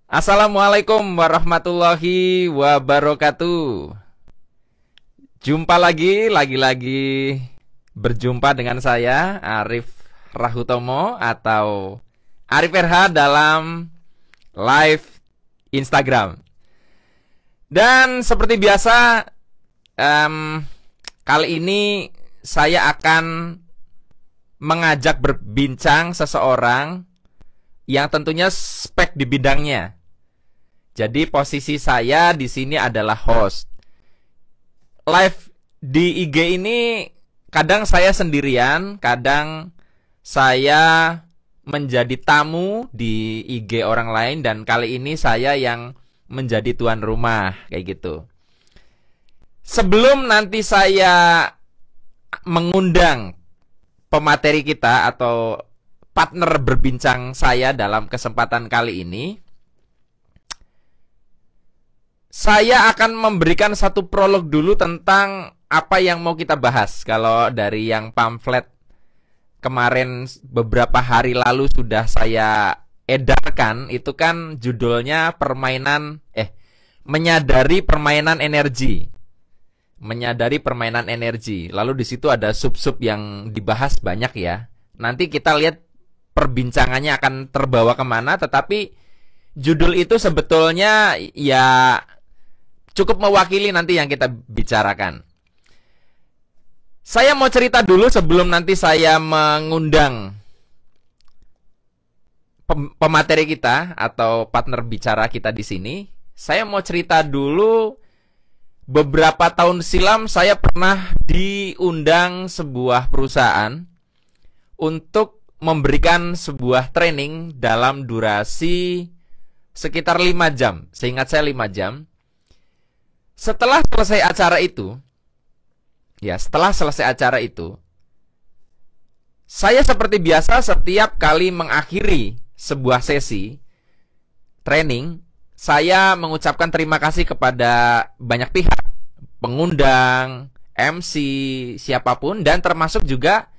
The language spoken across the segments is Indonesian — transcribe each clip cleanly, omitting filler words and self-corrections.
Assalamualaikum warahmatullahi wabarakatuh. Jumpa lagi berjumpa dengan saya Arif Rahutomo atau Arif RH dalam live Instagram. Dan seperti biasa, kali ini saya akan mengajak berbincang seseorang yang tentunya spek di bidangnya. Jadi posisi saya di sini adalah host. Live di IG ini kadang saya sendirian, kadang saya menjadi tamu di IG orang lain, dan kali ini saya yang menjadi tuan rumah, kayak gitu. Sebelum nanti saya mengundang pemateri kita atau partner berbincang saya dalam kesempatan kali ini, saya akan memberikan satu prolog dulu tentang apa yang mau kita bahas. Kalau dari yang pamflet kemarin beberapa hari lalu sudah saya edarkan, itu kan judulnya menyadari permainan energi. Menyadari permainan energi. Lalu di situ ada sub-sub yang dibahas banyak ya. Nanti kita lihat perbincangannya akan terbawa kemana, tetapi judul itu sebetulnya ya cukup mewakili nanti yang kita bicarakan. Saya mau cerita dulu sebelum nanti saya mengundang pemateri kita atau partner bicara kita di sini. Saya mau cerita dulu, beberapa tahun silam saya pernah diundang sebuah perusahaan untuk memberikan sebuah training dalam durasi sekitar 5 jam. Seingat saya 5 jam. Setelah selesai acara itu, saya seperti biasa setiap kali mengakhiri sebuah sesi training, saya mengucapkan terima kasih kepada banyak pihak, pengundang, MC, siapapun, dan termasuk juga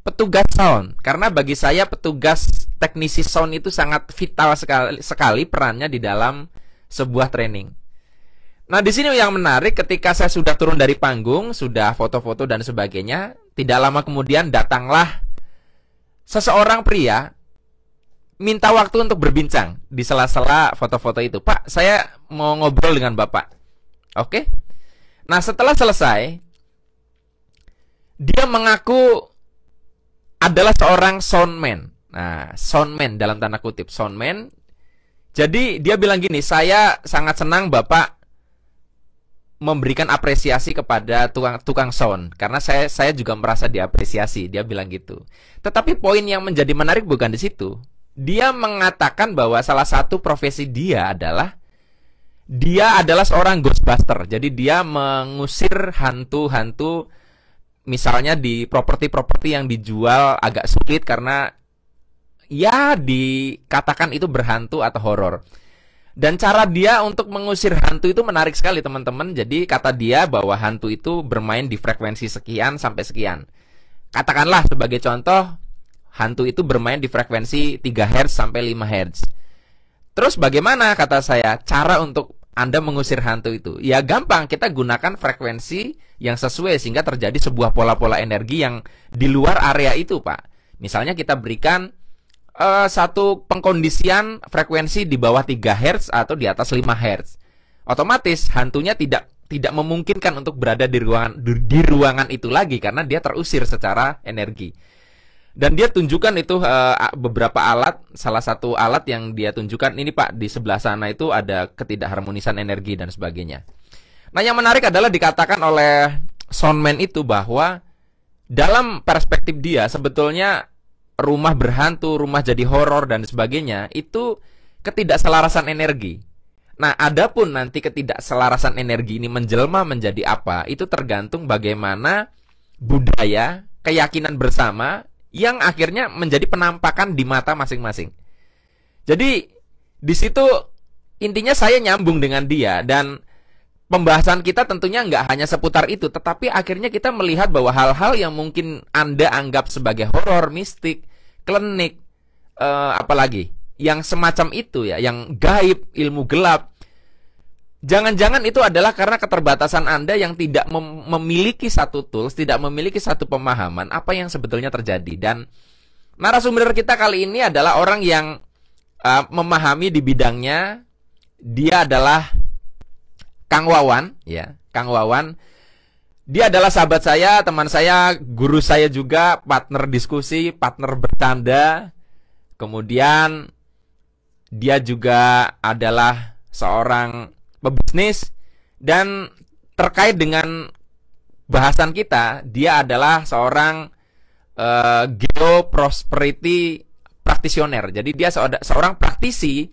petugas sound. Karena bagi saya petugas teknisi sound itu sangat vital sekali perannya di dalam sebuah training. Nah, di sini yang menarik, ketika saya sudah turun dari panggung, sudah foto-foto dan sebagainya, tidak lama kemudian datanglah seseorang pria minta waktu untuk berbincang di sela-sela foto-foto itu. Pak, saya mau ngobrol dengan Bapak. Oke? Nah, setelah selesai, dia mengaku adalah seorang soundman. Nah, soundman dalam tanda kutip, soundman. Jadi dia bilang gini, saya sangat senang Bapak memberikan apresiasi kepada tukang sound, karena saya juga merasa diapresiasi. Dia bilang gitu. Tetapi poin yang menjadi menarik bukan di situ. Dia mengatakan bahwa salah satu profesi dia adalah seorang ghostbuster. Jadi dia mengusir hantu-hantu, misalnya di properti-properti yang dijual agak sulit karena ya dikatakan itu berhantu atau horor. Dan cara dia untuk mengusir hantu itu menarik sekali, teman-teman. Jadi kata dia bahwa hantu itu bermain di frekuensi sekian sampai sekian. Katakanlah sebagai contoh, hantu itu bermain di frekuensi 3 Hz sampai 5 Hz. Terus bagaimana, kata saya, cara untuk Anda mengusir hantu itu? Ya gampang, kita gunakan frekuensi yang sesuai sehingga terjadi sebuah pola-pola energi yang di luar area itu, Pak. Misalnya kita berikan satu pengkondisian frekuensi di bawah 3 Hz atau di atas 5 Hz. Otomatis hantunya tidak memungkinkan untuk berada di ruangan itu lagi karena dia terusir secara energi. Dan dia tunjukkan itu beberapa alat. Salah satu alat yang dia tunjukkan, ini Pak, di sebelah sana itu ada ketidakharmonisan energi dan sebagainya. Nah, yang menarik adalah dikatakan oleh soundman itu bahwa dalam perspektif dia sebetulnya rumah berhantu, rumah jadi horor dan sebagainya itu ketidakselarasan energi. Nah, adapun nanti ketidakselarasan energi ini menjelma menjadi apa, itu tergantung bagaimana budaya, keyakinan bersama yang akhirnya menjadi penampakan di mata masing-masing. Jadi di situ intinya saya nyambung dengan dia, dan pembahasan kita tentunya nggak hanya seputar itu, tetapi akhirnya kita melihat bahwa hal-hal yang mungkin Anda anggap sebagai horor, mistik, klinik, apalagi yang semacam itu ya, yang gaib, ilmu gelap. Jangan-jangan itu adalah karena keterbatasan Anda yang tidak memiliki satu tools, tidak memiliki satu pemahaman apa yang sebetulnya terjadi. Dan narasumber kita kali ini adalah orang yang memahami di bidangnya. Dia adalah Kang Wawan, ya, Kang Wawan. Dia adalah sahabat saya, teman saya, guru saya juga, partner diskusi, partner bercanda. Kemudian dia juga adalah seorang pebisnis, dan terkait dengan bahasan kita, dia adalah seorang geoprosperity practitioner. Jadi dia seorang praktisi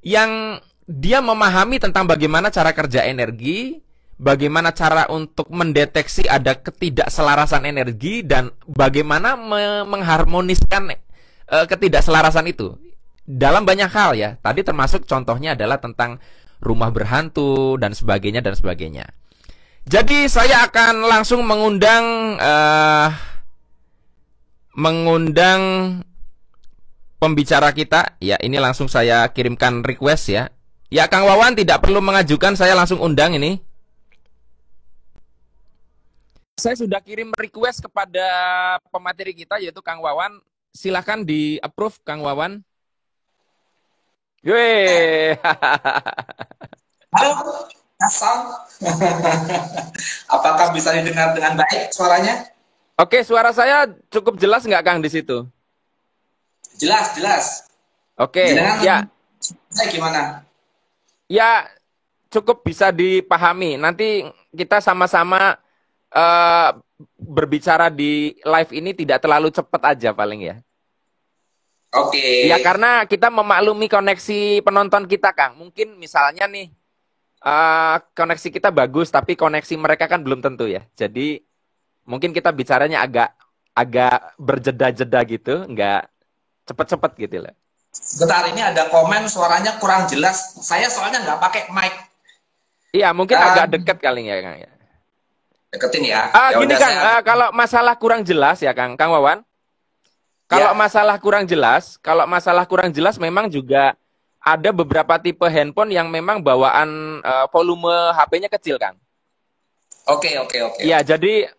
yang dia memahami tentang bagaimana cara kerja energi, bagaimana cara untuk mendeteksi ada ketidakselarasan energi, dan bagaimana mengharmoniskan ketidakselarasan itu dalam banyak hal ya. Tadi termasuk contohnya adalah tentang rumah berhantu dan sebagainya dan sebagainya. Jadi saya akan langsung mengundang pembicara kita. Ya, ini langsung saya kirimkan request ya. Ya, Kang Wawan tidak perlu mengajukan, saya langsung undang ini. Saya sudah kirim request kepada pemateri kita yaitu Kang Wawan. Silakan di-approve Kang Wawan. Yeay. Halo, Asal. Apakah bisa didengar dengan baik suaranya? Oke, suara saya cukup jelas nggak Kang di situ? Jelas, jelas. Oke, ya. Saya gimana? Ya, cukup bisa dipahami. Nanti kita sama-sama berbicara di live ini tidak terlalu cepat aja paling ya. Oke. Ya, karena kita memaklumi koneksi penonton kita, Kang. Mungkin misalnya nih, koneksi kita bagus, tapi koneksi mereka kan belum tentu ya. Jadi, mungkin kita bicaranya agak berjeda-jeda gitu, nggak cepet-cepet gitu lah. Sebentar, ini ada komen suaranya kurang jelas. Saya soalnya nggak pakai mic. Iya, mungkin agak deket kali ya, Kang. Deketin ya. Gini Kang, kalau masalah kurang jelas ya, Kang Wawan. Kalau masalah kurang jelas memang juga ada beberapa tipe handphone yang memang bawaan volume HP-nya kecil, Kang. Oke. Iya, jadi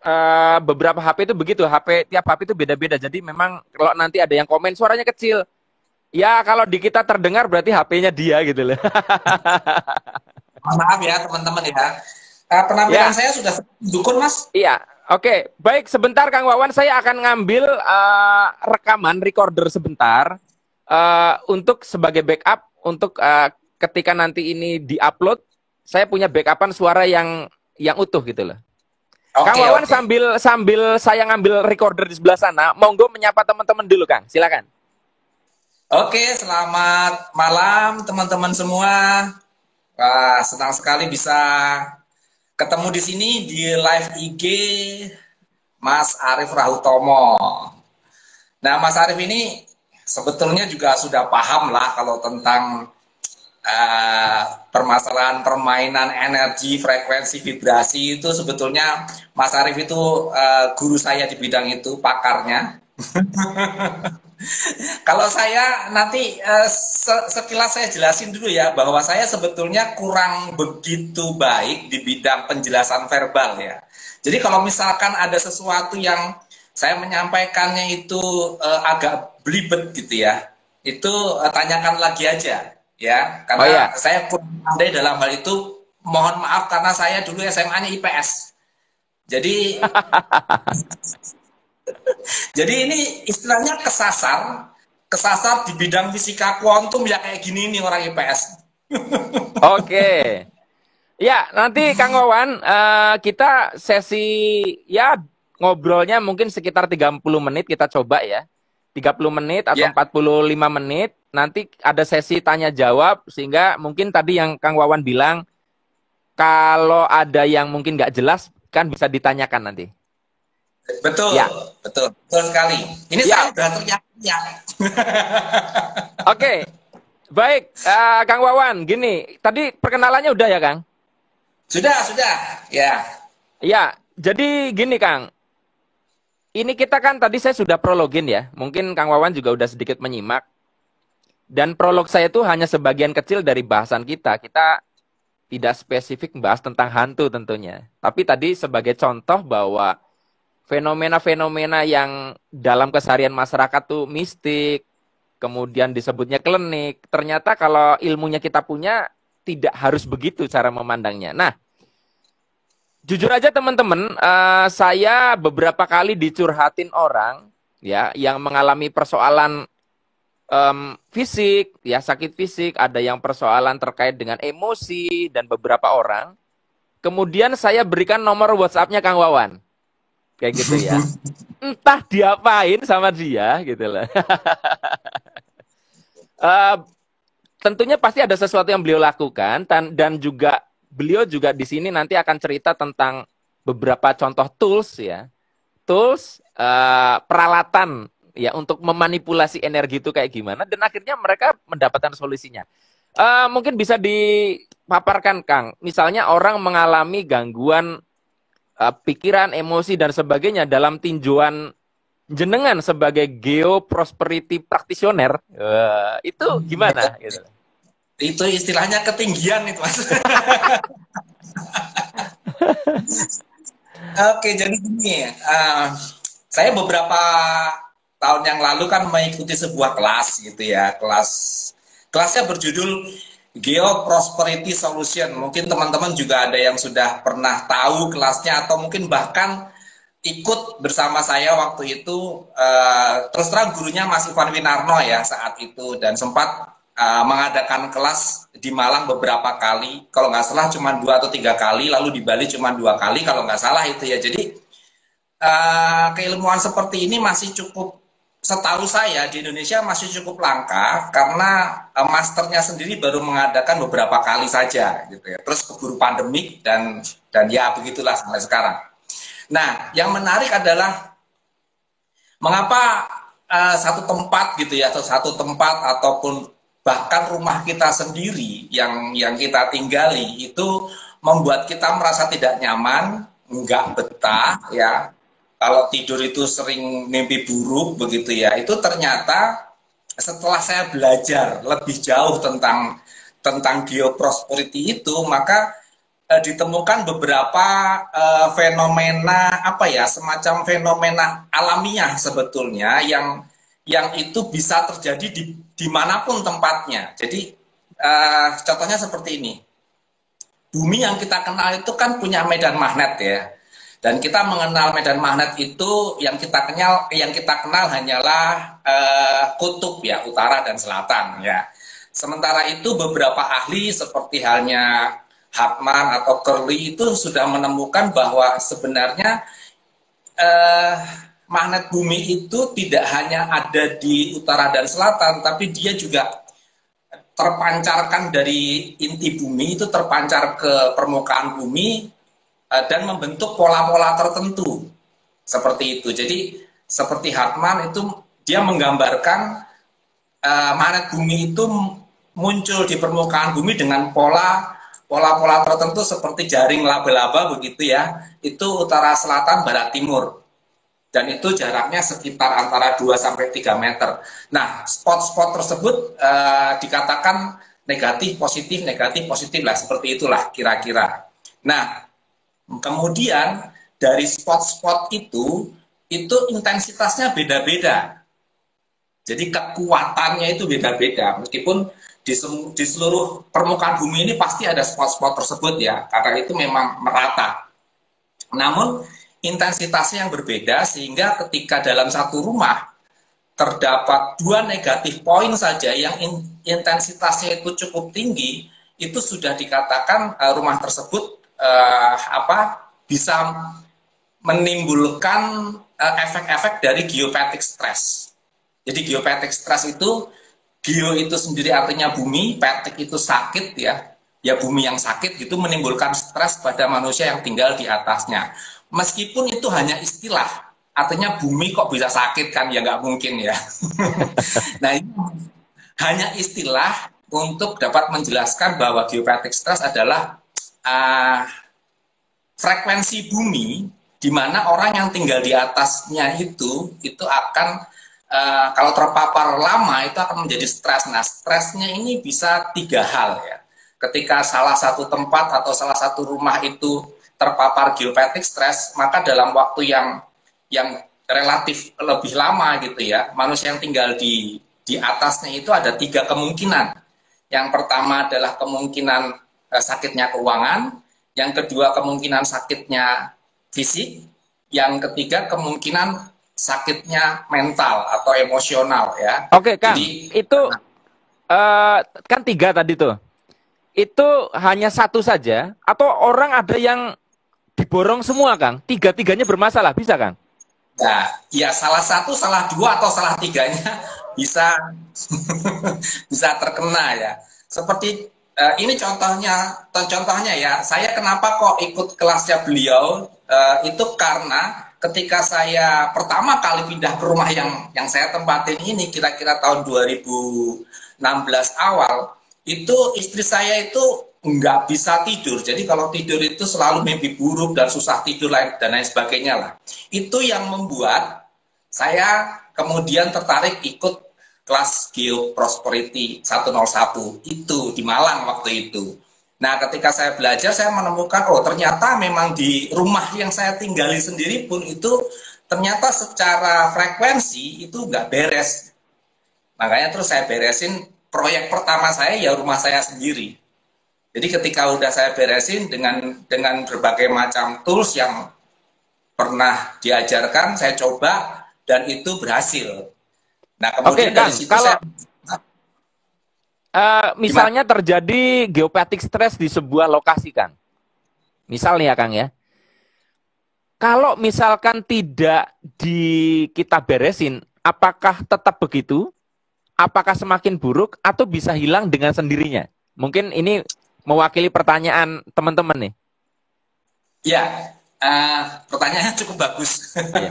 beberapa HP itu begitu. Tiap HP itu beda-beda. Jadi memang kalau nanti ada yang komen suaranya kecil, ya kalau di kita terdengar berarti HP-nya dia gitu loh. Maaf ya teman-teman ya. Penampilan saya sudah dukun, Mas. Iya, oke. Baik, sebentar Kang Wawan, saya akan ngambil rekaman recorder sebentar untuk sebagai backup untuk ketika nanti ini diupload, saya punya backupan suara yang utuh gitu loh. Kang Wawan sambil saya ngambil recorder di sebelah sana, monggo menyapa teman-teman dulu, Kang. Silakan. Oke, selamat malam teman-teman semua. Wah, senang sekali bisa ketemu di sini di live IG Mas Arief Rahutomo. Nah, Mas Arief ini sebetulnya juga sudah paham lah kalau tentang permasalahan permainan energi, frekuensi, vibrasi itu sebetulnya Mas Arief itu guru saya di bidang itu, pakarnya. Kalau saya nanti sekilas saya jelasin dulu ya, bahwa saya sebetulnya kurang begitu baik di bidang penjelasan verbal ya. Jadi kalau misalkan ada sesuatu yang saya menyampaikannya itu agak belibet gitu ya, itu tanyakan lagi aja ya, karena saya kurang pandai dalam hal itu. Mohon maaf karena saya dulu SMA-nya IPS. Jadi jadi ini istilahnya kesasar di bidang fisika kuantum ya, kayak gini nih orang IPS. Oke. Ya, nanti Kang Wawan, kita sesi ya ngobrolnya mungkin sekitar 30 menit kita coba ya. 30 menit atau 45 menit. Nanti ada sesi tanya jawab, sehingga mungkin tadi yang Kang Wawan bilang, kalau ada yang mungkin nggak jelas kan bisa ditanyakan nanti. Betul, ya. betul sekali. Ini saya udah teriak-teriak. Oke, baik, Kang Wawan, gini, tadi perkenalannya udah ya, Kang? Sudah, ya. Ya, jadi gini, Kang. Ini kita kan tadi saya sudah prologin ya, mungkin Kang Wawan juga udah sedikit menyimak. Dan prolog saya itu hanya sebagian kecil dari bahasan kita. Kita tidak spesifik membahas tentang hantu tentunya. Tapi tadi sebagai contoh bahwa fenomena-fenomena yang dalam keseharian masyarakat tuh mistik, kemudian disebutnya klinik. Ternyata kalau ilmunya kita punya, tidak harus begitu cara memandangnya. Nah, jujur aja teman-teman, saya beberapa kali dicurhatin orang ya yang mengalami persoalan fisik, ya sakit fisik, ada yang persoalan terkait dengan emosi dan beberapa orang. Kemudian saya berikan nomor WhatsApp-nya Kang Wawan, kayak gitu ya. Entah diapain sama dia, gitu loh. Eh, Tentunya pasti ada sesuatu yang beliau lakukan dan juga beliau juga di sini nanti akan cerita tentang beberapa contoh tools ya, tools peralatan ya untuk memanipulasi energi itu kayak gimana dan akhirnya mereka mendapatkan solusinya. Mungkin bisa dipaparkan Kang, misalnya orang mengalami gangguan pikiran, emosi dan sebagainya dalam tinjauan jenengan sebagai geoprosperity practitioner, itu gimana? Gitu. Itu istilahnya ketinggian itu, Mas. Oke, jadi gini, saya beberapa tahun yang lalu kan mengikuti sebuah kelas gitu ya, kelasnya berjudul Geo Prosperity Solution. Mungkin teman-teman juga ada yang sudah pernah tahu kelasnya atau mungkin bahkan ikut bersama saya waktu itu. Terus terang gurunya Mas Ivan Winarno ya saat itu, dan sempat mengadakan kelas di Malang beberapa kali, kalau nggak salah cuma 2 atau 3 kali, lalu di Bali cuma 2 kali kalau nggak salah itu ya. Jadi keilmuan seperti ini masih cukup, setahu saya di Indonesia masih cukup langka karena masternya sendiri baru mengadakan beberapa kali saja gitu ya. Terus keburu pandemik dan ya begitulah sampai sekarang. Nah, yang menarik adalah mengapa satu tempat gitu ya, atau satu tempat ataupun bahkan rumah kita sendiri yang kita tinggali itu membuat kita merasa tidak nyaman, nggak betah ya. Kalau tidur itu sering mimpi buruk begitu ya. Itu ternyata setelah saya belajar lebih jauh tentang geoprosperity itu, maka ditemukan beberapa fenomena apa ya, semacam fenomena alamiah sebetulnya yang itu bisa terjadi di dimanapun tempatnya. Jadi contohnya seperti ini, bumi yang kita kenal itu kan punya medan magnet ya, dan kita mengenal medan magnet itu yang kita kenal hanyalah kutub ya, utara dan selatan ya. Sementara itu beberapa ahli seperti halnya Hartman atau Curly itu sudah menemukan bahwa sebenarnya magnet bumi itu tidak hanya ada di utara dan selatan, tapi dia juga terpancarkan dari inti bumi, itu terpancar ke permukaan bumi dan membentuk pola-pola tertentu seperti itu. Jadi seperti Hartman itu dia menggambarkan magnet bumi itu muncul di permukaan bumi dengan pola-pola tertentu seperti jaring laba-laba begitu ya. Itu utara, selatan, barat, timur. Dan itu jaraknya sekitar antara 2-3 meter. Nah, spot-spot tersebut dikatakan negatif, positif lah, seperti itulah kira-kira. Nah, kemudian dari spot-spot itu intensitasnya beda-beda. Jadi kekuatannya itu beda-beda. Meskipun di seluruh permukaan bumi ini pasti ada spot-spot tersebut ya, karena itu memang merata. Namun intensitasnya yang berbeda, sehingga ketika dalam satu rumah terdapat 2 negatif poin saja yang intensitasnya itu cukup tinggi, itu sudah dikatakan rumah tersebut bisa menimbulkan efek-efek dari geopathic stress. Jadi geopathic stress itu, geo itu sendiri artinya bumi, pathik itu sakit ya bumi yang sakit gitu, menimbulkan stres pada manusia yang tinggal di atasnya. Meskipun itu hanya istilah, artinya bumi kok bisa sakit kan, ya nggak mungkin ya. Nah, ini hanya istilah untuk dapat menjelaskan bahwa geopathic stress adalah frekuensi bumi di mana orang yang tinggal di atasnya itu akan kalau terpapar lama itu akan menjadi stres. Nah, stresnya ini bisa 3 hal ya. Ketika salah satu tempat atau salah satu rumah itu terpapar geopatric stress, maka dalam waktu yang relatif lebih lama gitu ya, manusia yang tinggal di atasnya itu ada 3 kemungkinan. Yang pertama adalah kemungkinan sakitnya keuangan, yang kedua kemungkinan sakitnya fisik, yang ketiga kemungkinan sakitnya mental atau emosional ya. Oke, Kang. Jadi Itu kan 3 tadi tuh. Itu hanya satu saja atau orang ada yang diborong semua, Kang? Tiga-tiganya bermasalah, bisa, Kang? nah, ya salah satu, salah dua atau salah tiganya bisa bisa terkena ya. Seperti ini contohnya ya. Saya kenapa kok ikut kelasnya beliau itu karena ketika saya pertama kali pindah ke rumah yang saya tempatin ini kira-kira tahun 2016 awal, itu istri saya itu nggak bisa tidur. Jadi kalau tidur itu selalu mimpi buruk dan susah tidur dan lain sebagainya lah. Itu yang membuat saya kemudian tertarik ikut kelas Geoprosperity 101 itu di Malang waktu itu. Nah, ketika saya belajar, saya menemukan, oh ternyata memang di rumah yang saya tinggali sendiri pun itu ternyata secara frekuensi itu nggak beres. Makanya terus saya beresin proyek pertama saya ya rumah saya sendiri. Jadi ketika udah saya beresin dengan berbagai macam tools yang pernah diajarkan, saya coba dan itu berhasil. Nah, kemudian dari Kang, situ kalau saya misalnya terjadi geopatric stress di sebuah lokasi, Kang. Misal nih ya, Kang ya. Kalau misalkan tidak kita beresin, apakah tetap begitu? Apakah semakin buruk atau bisa hilang dengan sendirinya? Mungkin ini mewakili pertanyaan teman-teman nih. Ya, pertanyaannya cukup bagus. Ya.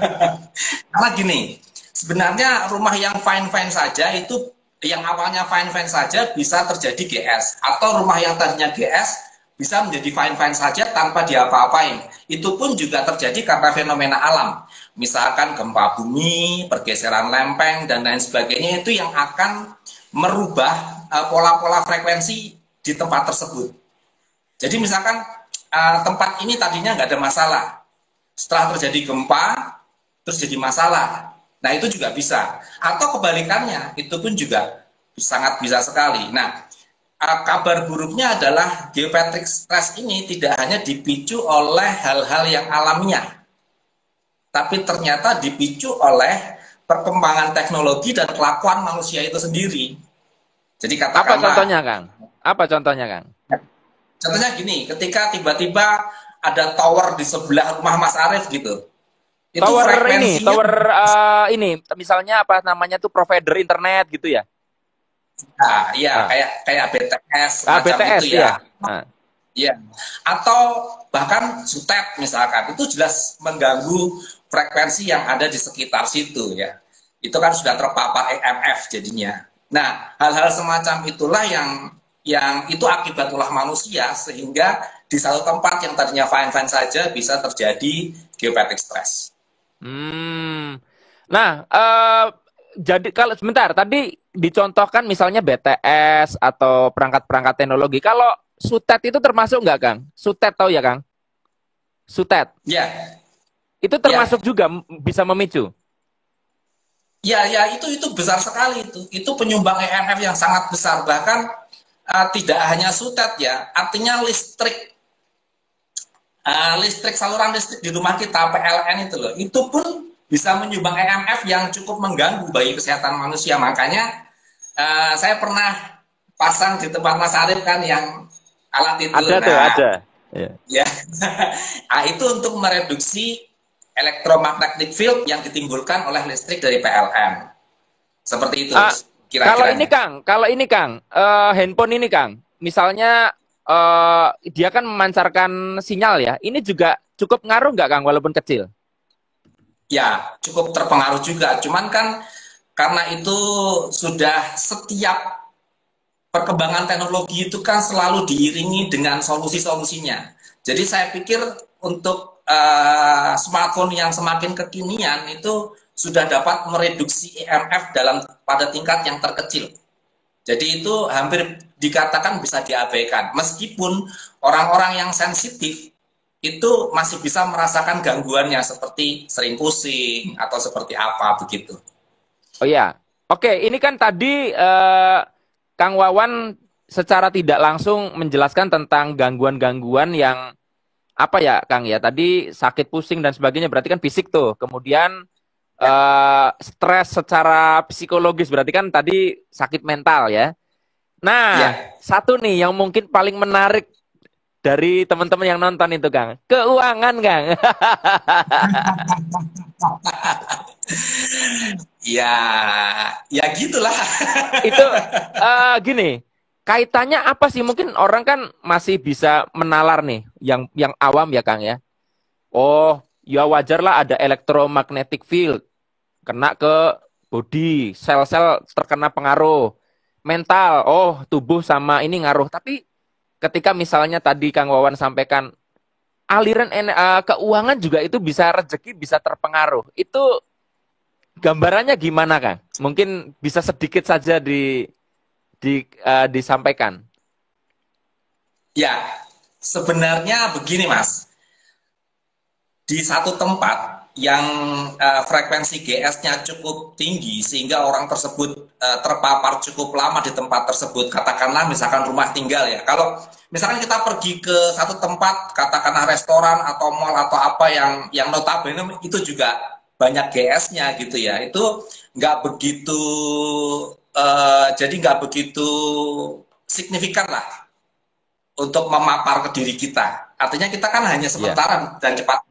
Karena gini, sebenarnya rumah yang fine-fine saja itu yang awalnya fine-fine saja bisa terjadi GS. Atau rumah yang tadinya GS bisa menjadi fine-fine saja tanpa diapa-apain. Itu pun juga terjadi karena fenomena alam. Misalkan gempa bumi, pergeseran lempeng, dan lain sebagainya itu yang akan merubah pola-pola frekuensi di tempat tersebut. Jadi misalkan tempat ini tadinya nggak ada masalah. Setelah terjadi gempa, terus jadi masalah. Nah, itu juga bisa. Atau kebalikannya, itu pun juga sangat bisa sekali. Nah, kabar buruknya adalah geopatric stress ini tidak hanya dipicu oleh hal-hal yang alamiah, tapi ternyata dipicu oleh perkembangan teknologi dan kelakuan manusia itu sendiri. Jadi katakanlah, apa contohnya, Kang? Apa contohnya, Kang? Contohnya gini, ketika tiba-tiba ada tower di sebelah rumah Mas Arief gitu. Itu Tower frekuensinya ini misalnya apa namanya tuh provider internet gitu ya? iya, kayak BTS semacam BTS itu ya. ya. Iya. Atau bahkan sutet misalkan, itu jelas mengganggu frekuensi yang ada di sekitar situ ya. Itu kan sudah terpapar EMF jadinya. Nah, hal-hal semacam itulah yang itu akibat ulah manusia sehingga di satu tempat yang tadinya fine-fine saja bisa terjadi geopatric stress. Nah, jadi kalau sebentar tadi dicontohkan misalnya BTS atau perangkat-perangkat teknologi. Kalau sutet itu termasuk nggak, Kang? Sutet tahu ya, Kang? Sutet. Ya. Itu termasuk juga bisa memicu. Ya, itu besar sekali itu. Itu penyumbang EMF yang sangat besar. Bahkan tidak hanya sutet ya, artinya listrik saluran listrik di rumah kita PLN itu loh, itu pun bisa menyumbang EMF yang cukup mengganggu bagi kesehatan manusia. Makanya saya pernah pasang di tempat Mas Arief kan yang alat itu. Ada. Ya, itu untuk mereduksi electromagnetic field yang ditimbulkan oleh listrik dari PLN. Seperti itu. Kalau ini Kang, handphone ini Kang, misalnya dia kan memancarkan sinyal ya. Ini juga cukup ngaruh nggak, Kang, walaupun kecil? Ya, cukup terpengaruh juga. Cuman kan karena itu sudah setiap perkembangan teknologi itu kan selalu diiringi dengan solusi-solusinya. Jadi saya pikir untuk smartphone yang semakin kekinian itu sudah dapat mereduksi EMF pada tingkat yang terkecil. Jadi itu hampir dikatakan bisa diabaikan. Meskipun orang-orang yang sensitif itu masih bisa merasakan gangguannya seperti sering pusing atau seperti apa begitu. Oh ya, oke. Ini kan tadi Kang Wawan secara tidak langsung menjelaskan tentang gangguan-gangguan yang apa ya, Kang ya? Tadi sakit pusing dan sebagainya berarti kan fisik tuh. Kemudian Ya, stres secara psikologis berarti kan tadi sakit mental ya. Nah, ya. satu nih yang mungkin paling menarik dari teman-teman yang nonton itu, Kang. Keuangan, Kang. Ya, ya gitulah. Itu gini, kaitannya apa sih? Mungkin orang kan masih bisa menalar nih, yang awam ya, Kang ya. Oh, ya wajar lah ada electromagnetic field kena ke body, sel-sel terkena pengaruh. Mental, oh tubuh sama ini ngaruh. Tapi ketika misalnya tadi Kang Wawan sampaikan aliran keuangan juga itu bisa rezeki bisa terpengaruh. Itu gambarannya gimana, Kang? Mungkin bisa sedikit saja disampaikan. Ya, sebenarnya begini Mas. Di satu tempat yang frekuensi GS-nya cukup tinggi sehingga orang tersebut terpapar cukup lama di tempat tersebut, katakanlah misalkan rumah tinggal ya. Kalau misalkan kita pergi ke satu tempat, katakanlah restoran atau mall atau apa yang notabene itu juga banyak GS-nya gitu ya, itu nggak begitu jadi nggak begitu signifikan lah untuk memapar ke diri kita. Artinya kita kan hanya Iya. sementara dan cepat.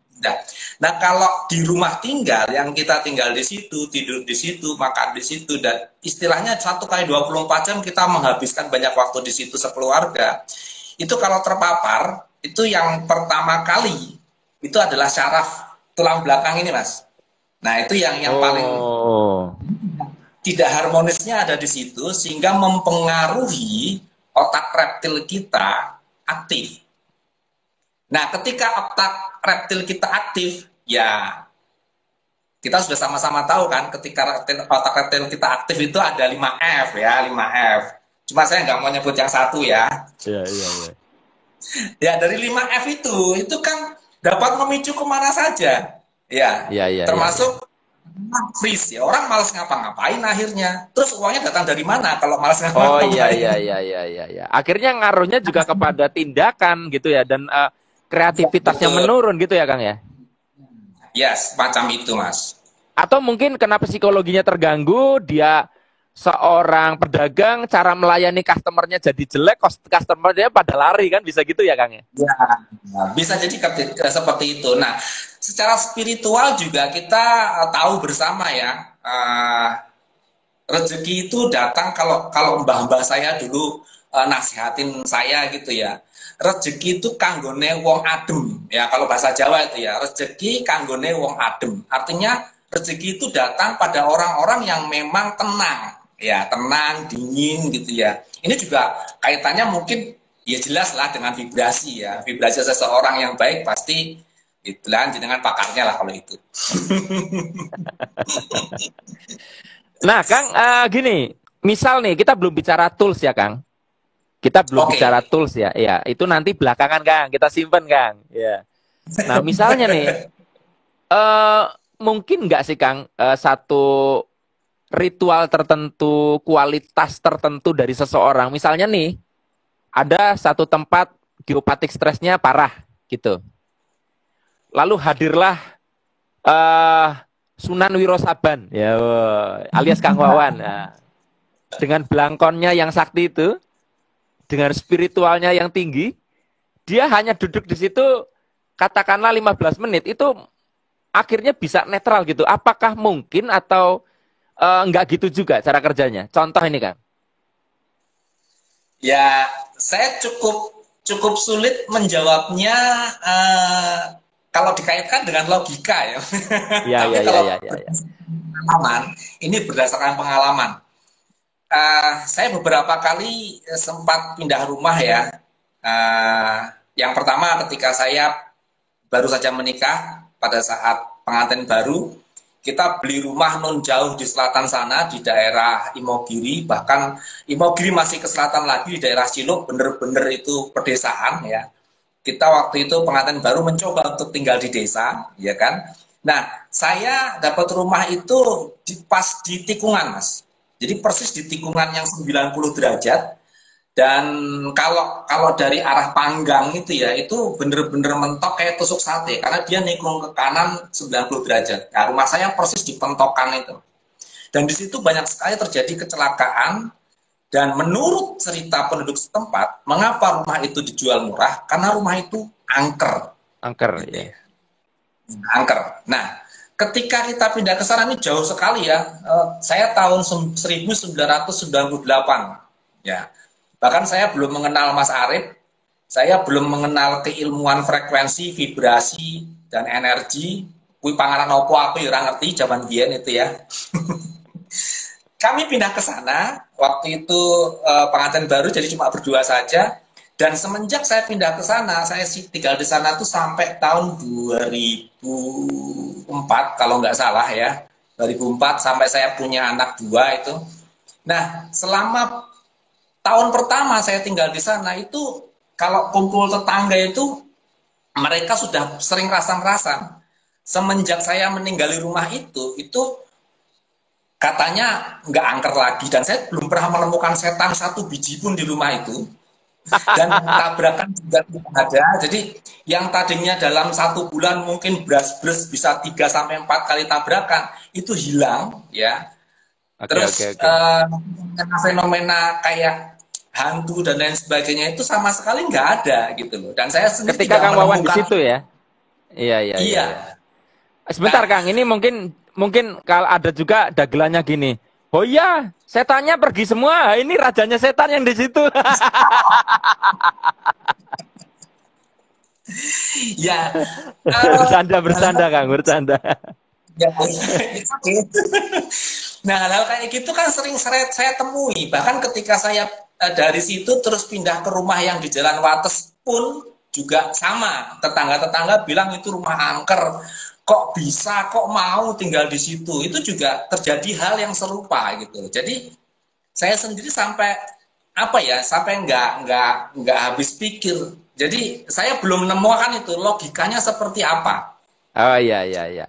Nah, kalau di rumah tinggal yang kita tinggal di situ, tidur di situ, makan di situ, dan istilahnya 1 kali 24 jam kita menghabiskan banyak waktu di situ sekeluarga, itu kalau terpapar, itu yang pertama kali itu adalah syaraf tulang belakang ini, Mas. Nah, itu yang paling Oh. tidak harmonisnya ada di situ sehingga mempengaruhi otak reptil kita aktif. Nah, ketika otak reptil kita aktif, ya kita sudah sama-sama tahu kan, ketika otak reptil kita aktif itu ada 5F ya, 5F. Cuma saya nggak mau nyebut yang satu ya. Iya, iya, iya. Ya, dari 5F itu kan dapat memicu kemana saja. Ya, Iya, iya, iya, iya. termasuk freeze ya. Orang malas ngapa-ngapain akhirnya. Terus uangnya datang dari mana kalau malas Oh iya, ngapa-ngapain? iya, iya, iya, iya, iya. Akhirnya ngaruhnya juga kepada tindakan gitu ya, dan kreativitasnya Betul. menurun gitu ya, Kang ya. Yes, macam itu, Mas. Atau mungkin karena psikologinya terganggu, dia seorang pedagang, cara melayani customernya jadi jelek, customernya pada lari kan, bisa gitu ya, Kang ya? Ya, bisa jadi seperti itu. Nah, secara spiritual juga kita tahu bersama ya, rezeki itu datang kalau kalau mbah-mbah saya dulu nasihatin saya gitu ya. Rezeki itu kanggone wong adem ya, kalau bahasa Jawa itu ya. Rezeki kanggone wong adem. Artinya rezeki itu datang pada orang-orang yang memang tenang ya, tenang, dingin gitu ya. Ini juga kaitannya mungkin ya jelas lah dengan vibrasi ya. Vibrasi seseorang yang baik pasti itulah dengan pakarnya lah kalau itu. Nah, Kang, gini, misal nih kita belum bicara tools ya, Kang. Kita belum Oke. bicara tools ya, ya itu nanti belakangan, Kang. Kita simpen, Kang. Ya. Nah, misalnya nih, eh mungkin nggak sih, Kang, satu ritual tertentu, kualitas tertentu dari seseorang. Misalnya nih, ada satu tempat geopatik stresnya parah gitu. Lalu hadirlah eh Sunan Wirosaban, ya, alias Kang Wawan. Nah, dengan belangkonnya yang sakti itu, dengan spiritualnya yang tinggi, dia hanya duduk di situ katakanlah 15 menit, itu akhirnya bisa netral gitu. Apakah mungkin atau nggak gitu juga cara kerjanya? Contoh ini, Kang. Ya, saya cukup cukup sulit menjawabnya kalau dikaitkan dengan logika ya. Ya, Tapi ya, ya, kalau ya, ya, ya. pengalaman, ini berdasarkan pengalaman. Saya beberapa kali sempat pindah rumah ya. Yang pertama ketika saya baru saja menikah pada saat pengantin baru, Kita beli rumah non jauh di selatan sana, di daerah Imogiri, bahkan Imogiri masih ke selatan lagi, di daerah Ciluk, bener-bener itu pedesaan ya. Kita waktu itu pengantin baru mencoba untuk tinggal di desa, ya kan. Nah, saya dapat rumah itu pas di tikungan, Mas. Jadi persis di tikungan yang 90 derajat, dan kalau kalau dari arah Panggang itu ya, itu bener-bener mentok kayak tusuk sate karena dia nikung ke kanan 90 derajat. Nah, rumah saya persis di pentokan itu. Dan di situ banyak sekali terjadi kecelakaan, dan menurut cerita penduduk setempat, mengapa rumah itu dijual murah? Karena rumah itu angker. Angker Gitu ya. ya. Angker. Nah, ketika kita pindah ke sana ini jauh sekali ya. Saya tahun 1998 ya. Bahkan saya belum mengenal Mas Arif, saya belum mengenal keilmuan frekuensi, vibrasi, dan energi. Kui pangaran opo aku ya ngerti zaman biyen itu ya. Kami pindah ke sana, waktu itu pengantin baru jadi cuma berdua saja. Dan semenjak saya pindah ke sana, saya tinggal di sana tuh sampai tahun 2004 kalau nggak salah ya. 2004 sampai saya punya anak dua itu. Nah, selama tahun pertama saya tinggal di sana itu kalau kumpul tetangga itu mereka sudah sering rasam-rasam. Semenjak saya meninggali rumah itu katanya nggak angker lagi, dan saya belum pernah menemukan setan satu biji pun di rumah itu, dan tabrakan juga tidak ada. Jadi yang tadinya dalam 1 bulan mungkin bras-bras bisa 3 sampai 4 kali tabrakan itu hilang ya. Terus fenomena kayak hantu dan lain sebagainya itu sama sekali nggak ada gitu loh. Dan saya sendiri Ketika tidak Kang Wawan di menemukan. situ ya. Iya. Iya. Sebentar Nah, Kang, ini mungkin kalau ada juga dagelannya gini. Oh iya, setannya pergi semua. Ini rajanya setan yang di situ. ya. Bercanda Kang, bercanda. Ya, nah, hal kayak gitu kan sering saya temui. Bahkan ketika saya dari situ terus pindah ke rumah yang di Jalan Wates pun juga sama. Tetangga-tetangga bilang itu rumah angker. Kok bisa, kok mau tinggal di situ? Itu juga terjadi hal yang serupa gitu. Jadi saya sendiri sampai apa ya, sampai nggak habis pikir. Jadi saya belum menemukan itu logikanya seperti apa. Oh iya.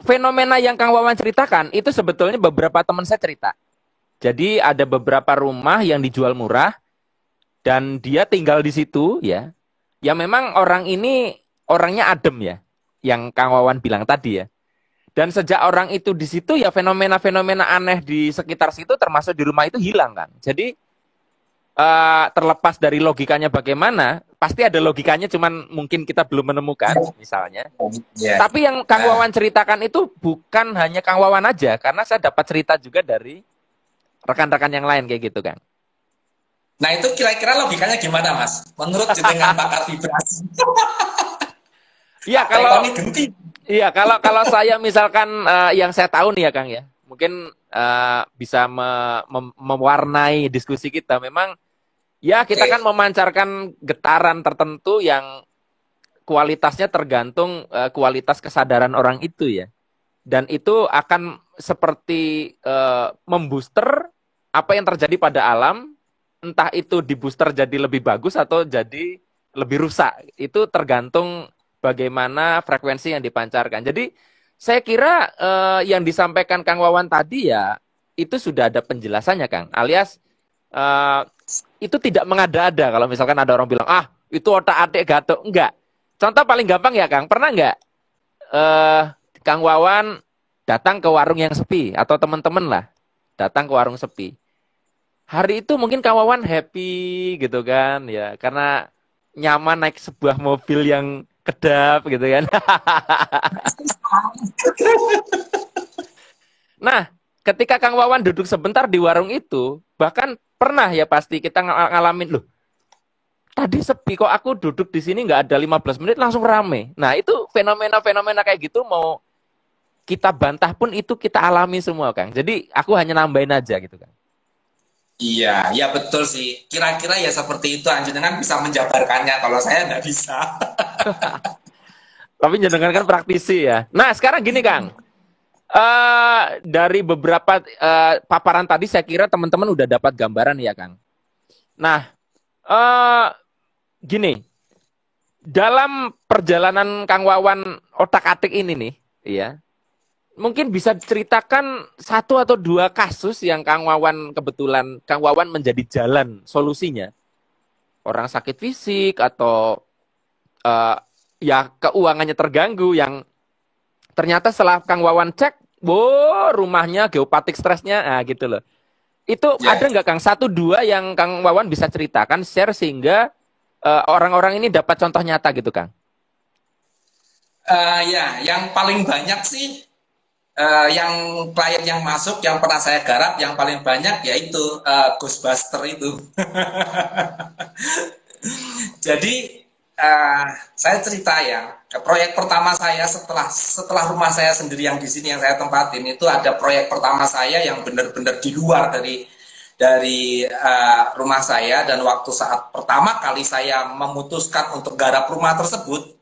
Fenomena yang Kang Wawan ceritakan itu sebetulnya beberapa teman saya cerita. Jadi ada beberapa rumah yang dijual murah dan dia tinggal di situ ya. Ya memang orang ini orangnya adem ya, yang Kang Wawan bilang tadi ya. Dan sejak orang itu di situ ya fenomena-fenomena aneh di sekitar situ termasuk di rumah itu hilang kan. Jadi terlepas dari logikanya bagaimana, pasti ada logikanya, cuman mungkin kita belum menemukan misalnya. Yeah. Tapi yang Kang Wawan ceritakan itu bukan hanya Kang Wawan aja, karena saya dapat cerita juga dari rekan-rekan yang lain kayak gitu kan. Nah itu kira-kira logikanya gimana Mas? Menurut jenengan pakar vibrasi. Iya kalau saya misalkan yang saya tahu nih ya Kang ya, mungkin bisa mewarnai diskusi kita. Memang ya kita kan memancarkan getaran tertentu yang kualitasnya tergantung kualitas kesadaran orang itu ya. Dan itu akan seperti membooster apa yang terjadi pada alam, entah itu di booster jadi lebih bagus atau jadi lebih rusak. Itu tergantung bagaimana frekuensi yang dipancarkan. Jadi saya kira yang disampaikan Kang Wawan tadi ya, itu sudah ada penjelasannya Kang. Alias itu tidak mengada-ada. Kalau misalkan ada orang bilang, itu otak-atik gatuk. Enggak. Contoh paling gampang ya Kang, pernah enggak Kang Wawan datang ke warung yang sepi, atau teman-teman lah datang ke warung sepi. Hari itu mungkin Kang Wawan happy gitu kan, ya karena nyaman naik sebuah mobil yang kedap gitu kan. Nah, ketika Kang Wawan duduk sebentar di warung itu, bahkan pernah ya pasti kita ngalamin, loh, tadi sepi kok aku duduk di sini nggak ada 15 menit langsung rame. Nah, itu fenomena-fenomena kayak gitu mau kita bantah pun itu kita alami semua, Kang. Jadi aku hanya nambahin aja gitu, Kang. Iya, ya betul sih. Kira-kira ya seperti itu. Jenengan bisa menjabarkannya. Kalau saya nggak bisa. Tapi jenengan kan praktisi ya. Nah, sekarang gini, Kang. Dari beberapa paparan tadi saya kira teman-teman udah dapat gambaran ya, Kang. Nah, eh gini, dalam perjalanan Kang Wawan otak-atik ini nih, ya, mungkin bisa ceritakan satu atau dua kasus yang Kang Wawan kebetulan Kang Wawan menjadi jalan solusinya. Orang sakit fisik atau eh, ya keuangannya terganggu yang ternyata setelah Kang Wawan cek, wow, rumahnya geopatik stresnya, nah gitu loh. Itu ada Ya. nggak Kang satu dua yang Kang Wawan bisa ceritakan share sehingga orang-orang ini dapat contoh nyata gitu Kang? Ya, yang paling banyak sih yang klien yang masuk yang pernah saya garap yang paling banyak yaitu Ghostbuster itu. Jadi saya cerita ya, proyek pertama saya setelah rumah saya sendiri yang di sini yang saya tempatin itu ada proyek pertama saya yang benar-benar di luar dari rumah saya, dan waktu saat pertama kali saya memutuskan untuk garap rumah tersebut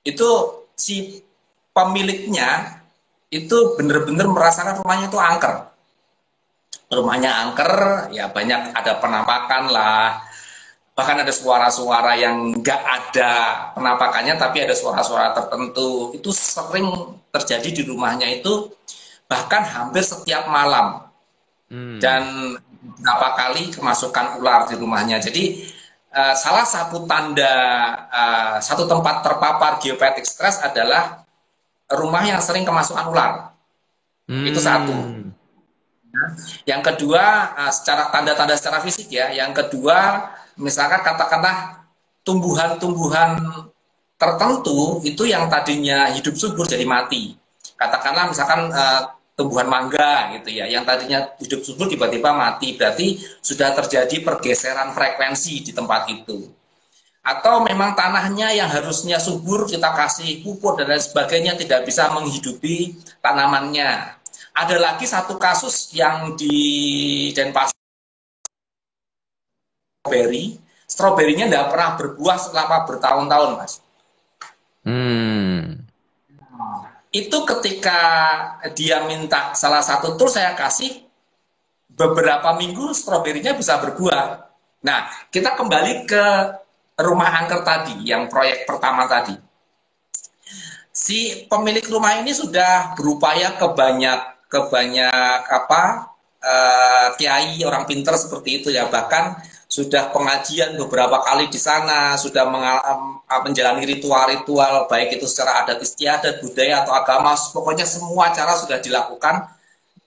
itu si pemiliknya itu benar-benar merasakan rumahnya itu angker. Rumahnya angker, ya banyak ada penampakan lah, bahkan ada suara-suara yang nggak ada penampakannya tapi ada suara-suara tertentu itu sering terjadi di rumahnya itu, bahkan hampir setiap malam, Hmm. dan beberapa kali kemasukan ular di rumahnya. Jadi salah satu tanda satu tempat terpapar geopatic stress adalah rumah yang sering kemasukan ular. Itu satu. Hmm. Yang kedua, secara tanda-tanda secara fisik ya. Yang kedua, misalkan katakanlah tumbuhan-tumbuhan tertentu itu yang tadinya hidup subur jadi mati. Katakanlah misalkan tumbuhan mangga gitu ya, yang tadinya hidup subur tiba-tiba mati, berarti sudah terjadi pergeseran frekuensi di tempat itu. Atau memang tanahnya yang harusnya subur kita kasih pupuk dan lain sebagainya tidak bisa menghidupi tanamannya. Ada lagi satu kasus yang di Denpasar, stroberinya tidak pernah berbuah selama bertahun-tahun, Mas. Hmm. Itu ketika dia minta salah satu tool saya kasih, beberapa minggu stroberinya bisa berbuah. Nah, kita kembali ke rumah angker tadi, yang proyek pertama tadi. Si pemilik rumah ini sudah berupaya ke banyak apa kiai orang pinter seperti itu ya, bahkan sudah pengajian beberapa kali di sana, sudah menjalani ritual-ritual baik itu secara adat istiadat, budaya atau agama, pokoknya semua cara sudah dilakukan,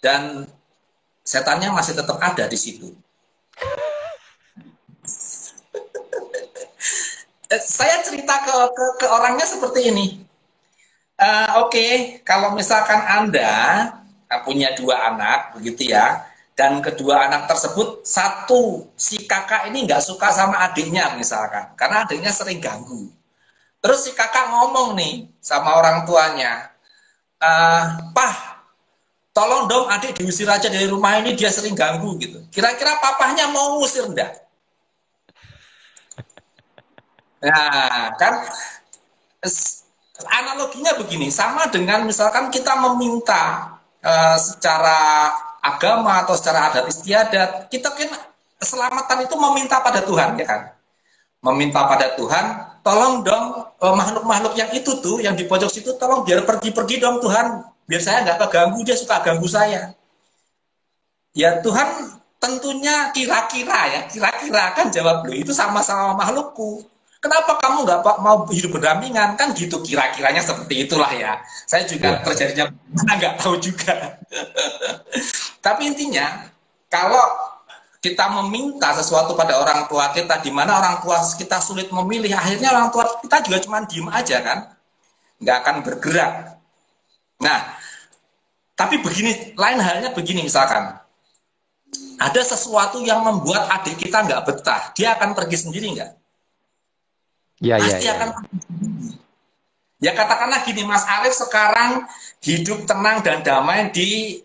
dan setannya masih tetap ada di situ. Saya cerita ke orangnya seperti ini. Oke, kalau misalkan Anda punya dua anak, begitu ya, dan kedua anak tersebut, satu, si kakak ini nggak suka sama adiknya misalkan, karena adiknya sering ganggu. Terus si kakak ngomong nih sama orang tuanya, Pah, tolong dong adik diusir aja dari rumah ini, dia sering ganggu gitu. Kira-kira papahnya mau ngusir enggak? Nah, kan analoginya begini, sama dengan misalkan kita meminta secara agama atau secara adat istiadat, kita kan keselamatan itu meminta pada Tuhan, ya kan? Meminta pada Tuhan, tolong dong makhluk-makhluk yang itu tuh, yang di pojok situ, tolong biar pergi-pergi dong Tuhan, biar saya nggak keganggu, dia suka ganggu saya. Ya Tuhan tentunya kira-kira ya, kira-kira kan jawab lo, itu sama-sama makhlukku. Kenapa kamu nggak mau hidup berdampingan? Kan gitu kira-kiranya seperti itulah ya. Saya juga Ya. terjadinya mana nggak tahu juga. Tapi intinya, kalau kita meminta sesuatu pada orang tua kita, di mana orang tua kita sulit memilih, akhirnya orang tua kita juga cuma diem aja kan, nggak akan bergerak. Nah, tapi begini, lain halnya begini misalkan, ada sesuatu yang membuat adik kita nggak betah, dia akan pergi sendiri nggak? Ya, ya, Pasti ya, akan. ya. Ya katakanlah gini, Mas Arif sekarang hidup tenang dan damai di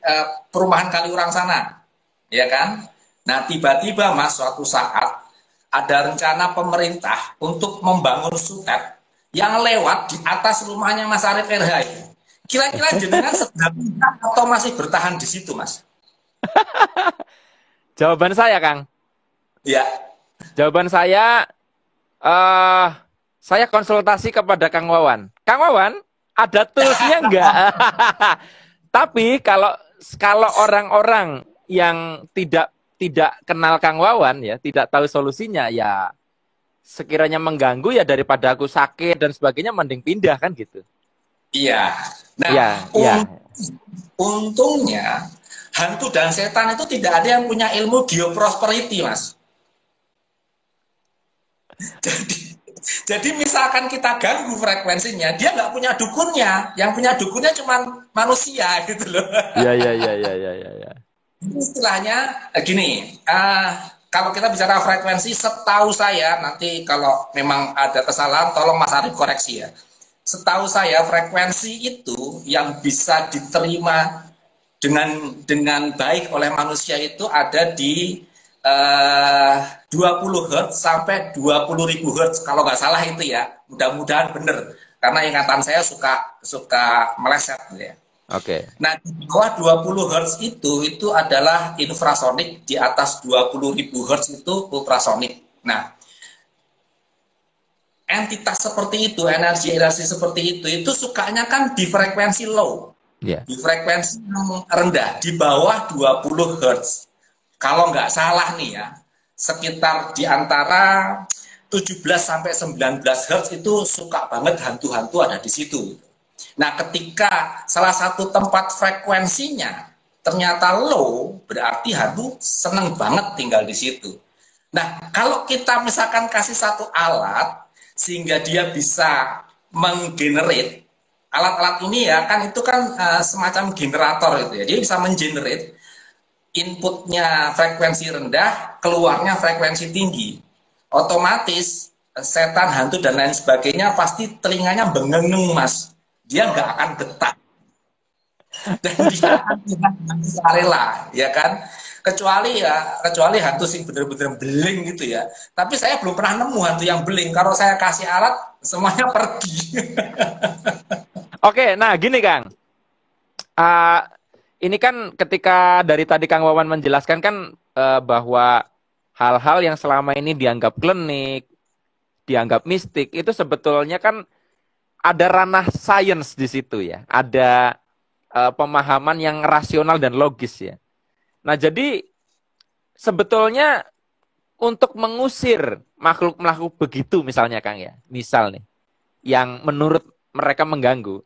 perumahan Kaliurang sana, ya kan? Nah tiba-tiba Mas suatu saat ada rencana pemerintah untuk membangun sutet yang lewat di atas rumahnya Mas Arif RH. Kira-kira jenengan sedang atau masih bertahan di situ, Mas? Jawaban saya, Kang. Ya. Jawaban eh saya konsultasi kepada Kang Wawan. Kang Wawan, ada toolsnya nggak? Tapi kalau kalau orang-orang yang tidak tidak kenal Kang Wawan ya, tidak tahu solusinya ya sekiranya mengganggu ya daripada aku sakit dan sebagainya mending pindah kan gitu. Iya. Nah, Ya, ya. untungnya hantu dan setan itu tidak ada yang punya ilmu geoprosperity, Mas. Jadi, jadi misalkan kita ganggu frekuensinya, dia nggak punya dukunnya. Yang punya dukunnya cuma manusia gitu loh. Ya, ya, ya, ya, ya, ya, ya. Istilahnya gini, kalau kita bicara frekuensi, setahu saya, nanti kalau memang ada kesalahan, tolong Mas Arif koreksi ya. Setahu saya frekuensi itu yang bisa diterima dengan baik oleh manusia itu ada di 20 Hz sampai 20.000 Hz kalau nggak salah itu ya. Mudah-mudahan benar karena ingatan saya suka meleset ya. Oke. Nah, di bawah 20 Hz itu adalah infrasonik, di atas 20.000 Hz itu ultrasonik. Nah, entitas seperti itu, energi-energi seperti itu sukanya kan di frekuensi low, Ya. di frekuensi yang rendah, di bawah 20 Hz. Kalau nggak salah nih ya, sekitar di antara 17 sampai 19 Hz itu suka banget hantu-hantu ada di situ. Nah, ketika salah satu tempat frekuensinya ternyata low, berarti hantu seneng banget tinggal di situ. Nah, kalau kita misalkan kasih satu alat sehingga dia bisa menggenerate, alat-alat ini ya kan itu kan semacam generator itu ya, dia bisa menggenerate inputnya frekuensi rendah, keluarnya frekuensi tinggi. Otomatis setan, hantu dan lain sebagainya pasti telinganya bengeng, Mas. Dia nggak akan betah dan dia akan rela, ya kan? Kecuali hantu sih bener-bener beling gitu ya. Tapi saya belum pernah nemu hantu yang beling. Kalau saya kasih alat, semuanya pergi. Oke, nah gini Kang. Ah, ini kan ketika dari tadi Kang Wawan menjelaskan kan bahwa hal-hal yang selama ini dianggap klinik, dianggap mistik, itu sebetulnya kan ada ranah sains di situ ya. Ada pemahaman yang rasional dan logis ya. Nah, jadi sebetulnya untuk mengusir makhluk-makhluk begitu misalnya Kang ya. Misal nih, yang menurut mereka mengganggu,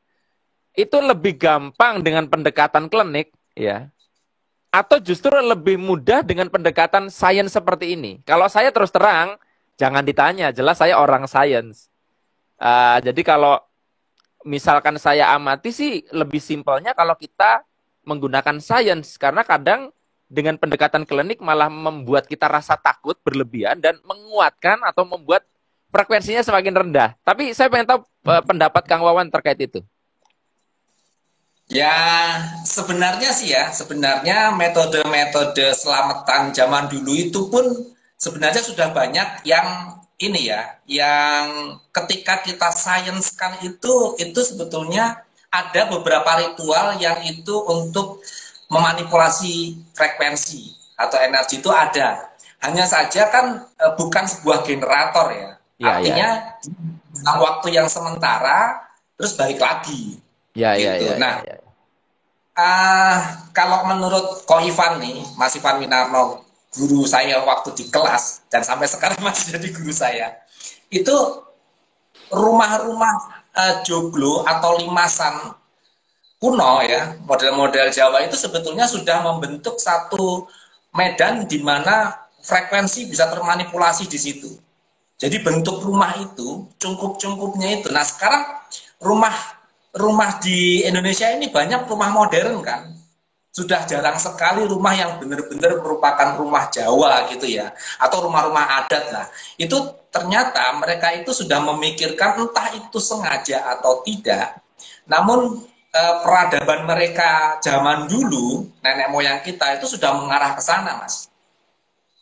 itu lebih gampang dengan pendekatan klinik ya. Atau justru lebih mudah dengan pendekatan sains seperti ini. Kalau saya terus terang, jangan ditanya, jelas saya orang sains. Jadi kalau misalkan saya amati sih lebih simpelnya kalau kita menggunakan sains karena kadang dengan pendekatan klinik malah membuat kita rasa takut berlebihan dan menguatkan atau membuat frekuensinya semakin rendah. Tapi saya pengen tahu pendapat Kang Wawan terkait itu. Ya, sebenarnya sih ya, sebenarnya metode-metode selamatan zaman dulu itu pun sebenarnya sudah banyak yang ini ya, yang ketika kita sainskan itu sebetulnya ada beberapa ritual yang itu untuk memanipulasi frekuensi atau energi itu ada. Hanya saja kan bukan sebuah generator ya. Ya, Artinya ya. dalam waktu yang sementara terus balik lagi Ya, ya, gitu. ya, ya, Nah, ya. kalau menurut Ko Ivan nih, Mas Ivan Winarno, guru saya waktu di kelas dan sampai sekarang masih jadi guru saya, itu rumah-rumah joglo atau limasan kuno ya, model-model Jawa itu sebetulnya sudah membentuk satu medan di mana frekuensi bisa termanipulasi di situ. Jadi bentuk rumah itu, cungkup-cungkupnya itu. Nah sekarang rumah rumah di Indonesia ini banyak rumah modern kan. Sudah jarang sekali rumah yang benar-benar merupakan rumah Jawa gitu ya. Atau rumah-rumah adat lah. Itu ternyata mereka itu sudah memikirkan entah itu sengaja atau tidak. Namun peradaban mereka zaman dulu, nenek moyang kita itu sudah mengarah ke sana, Mas.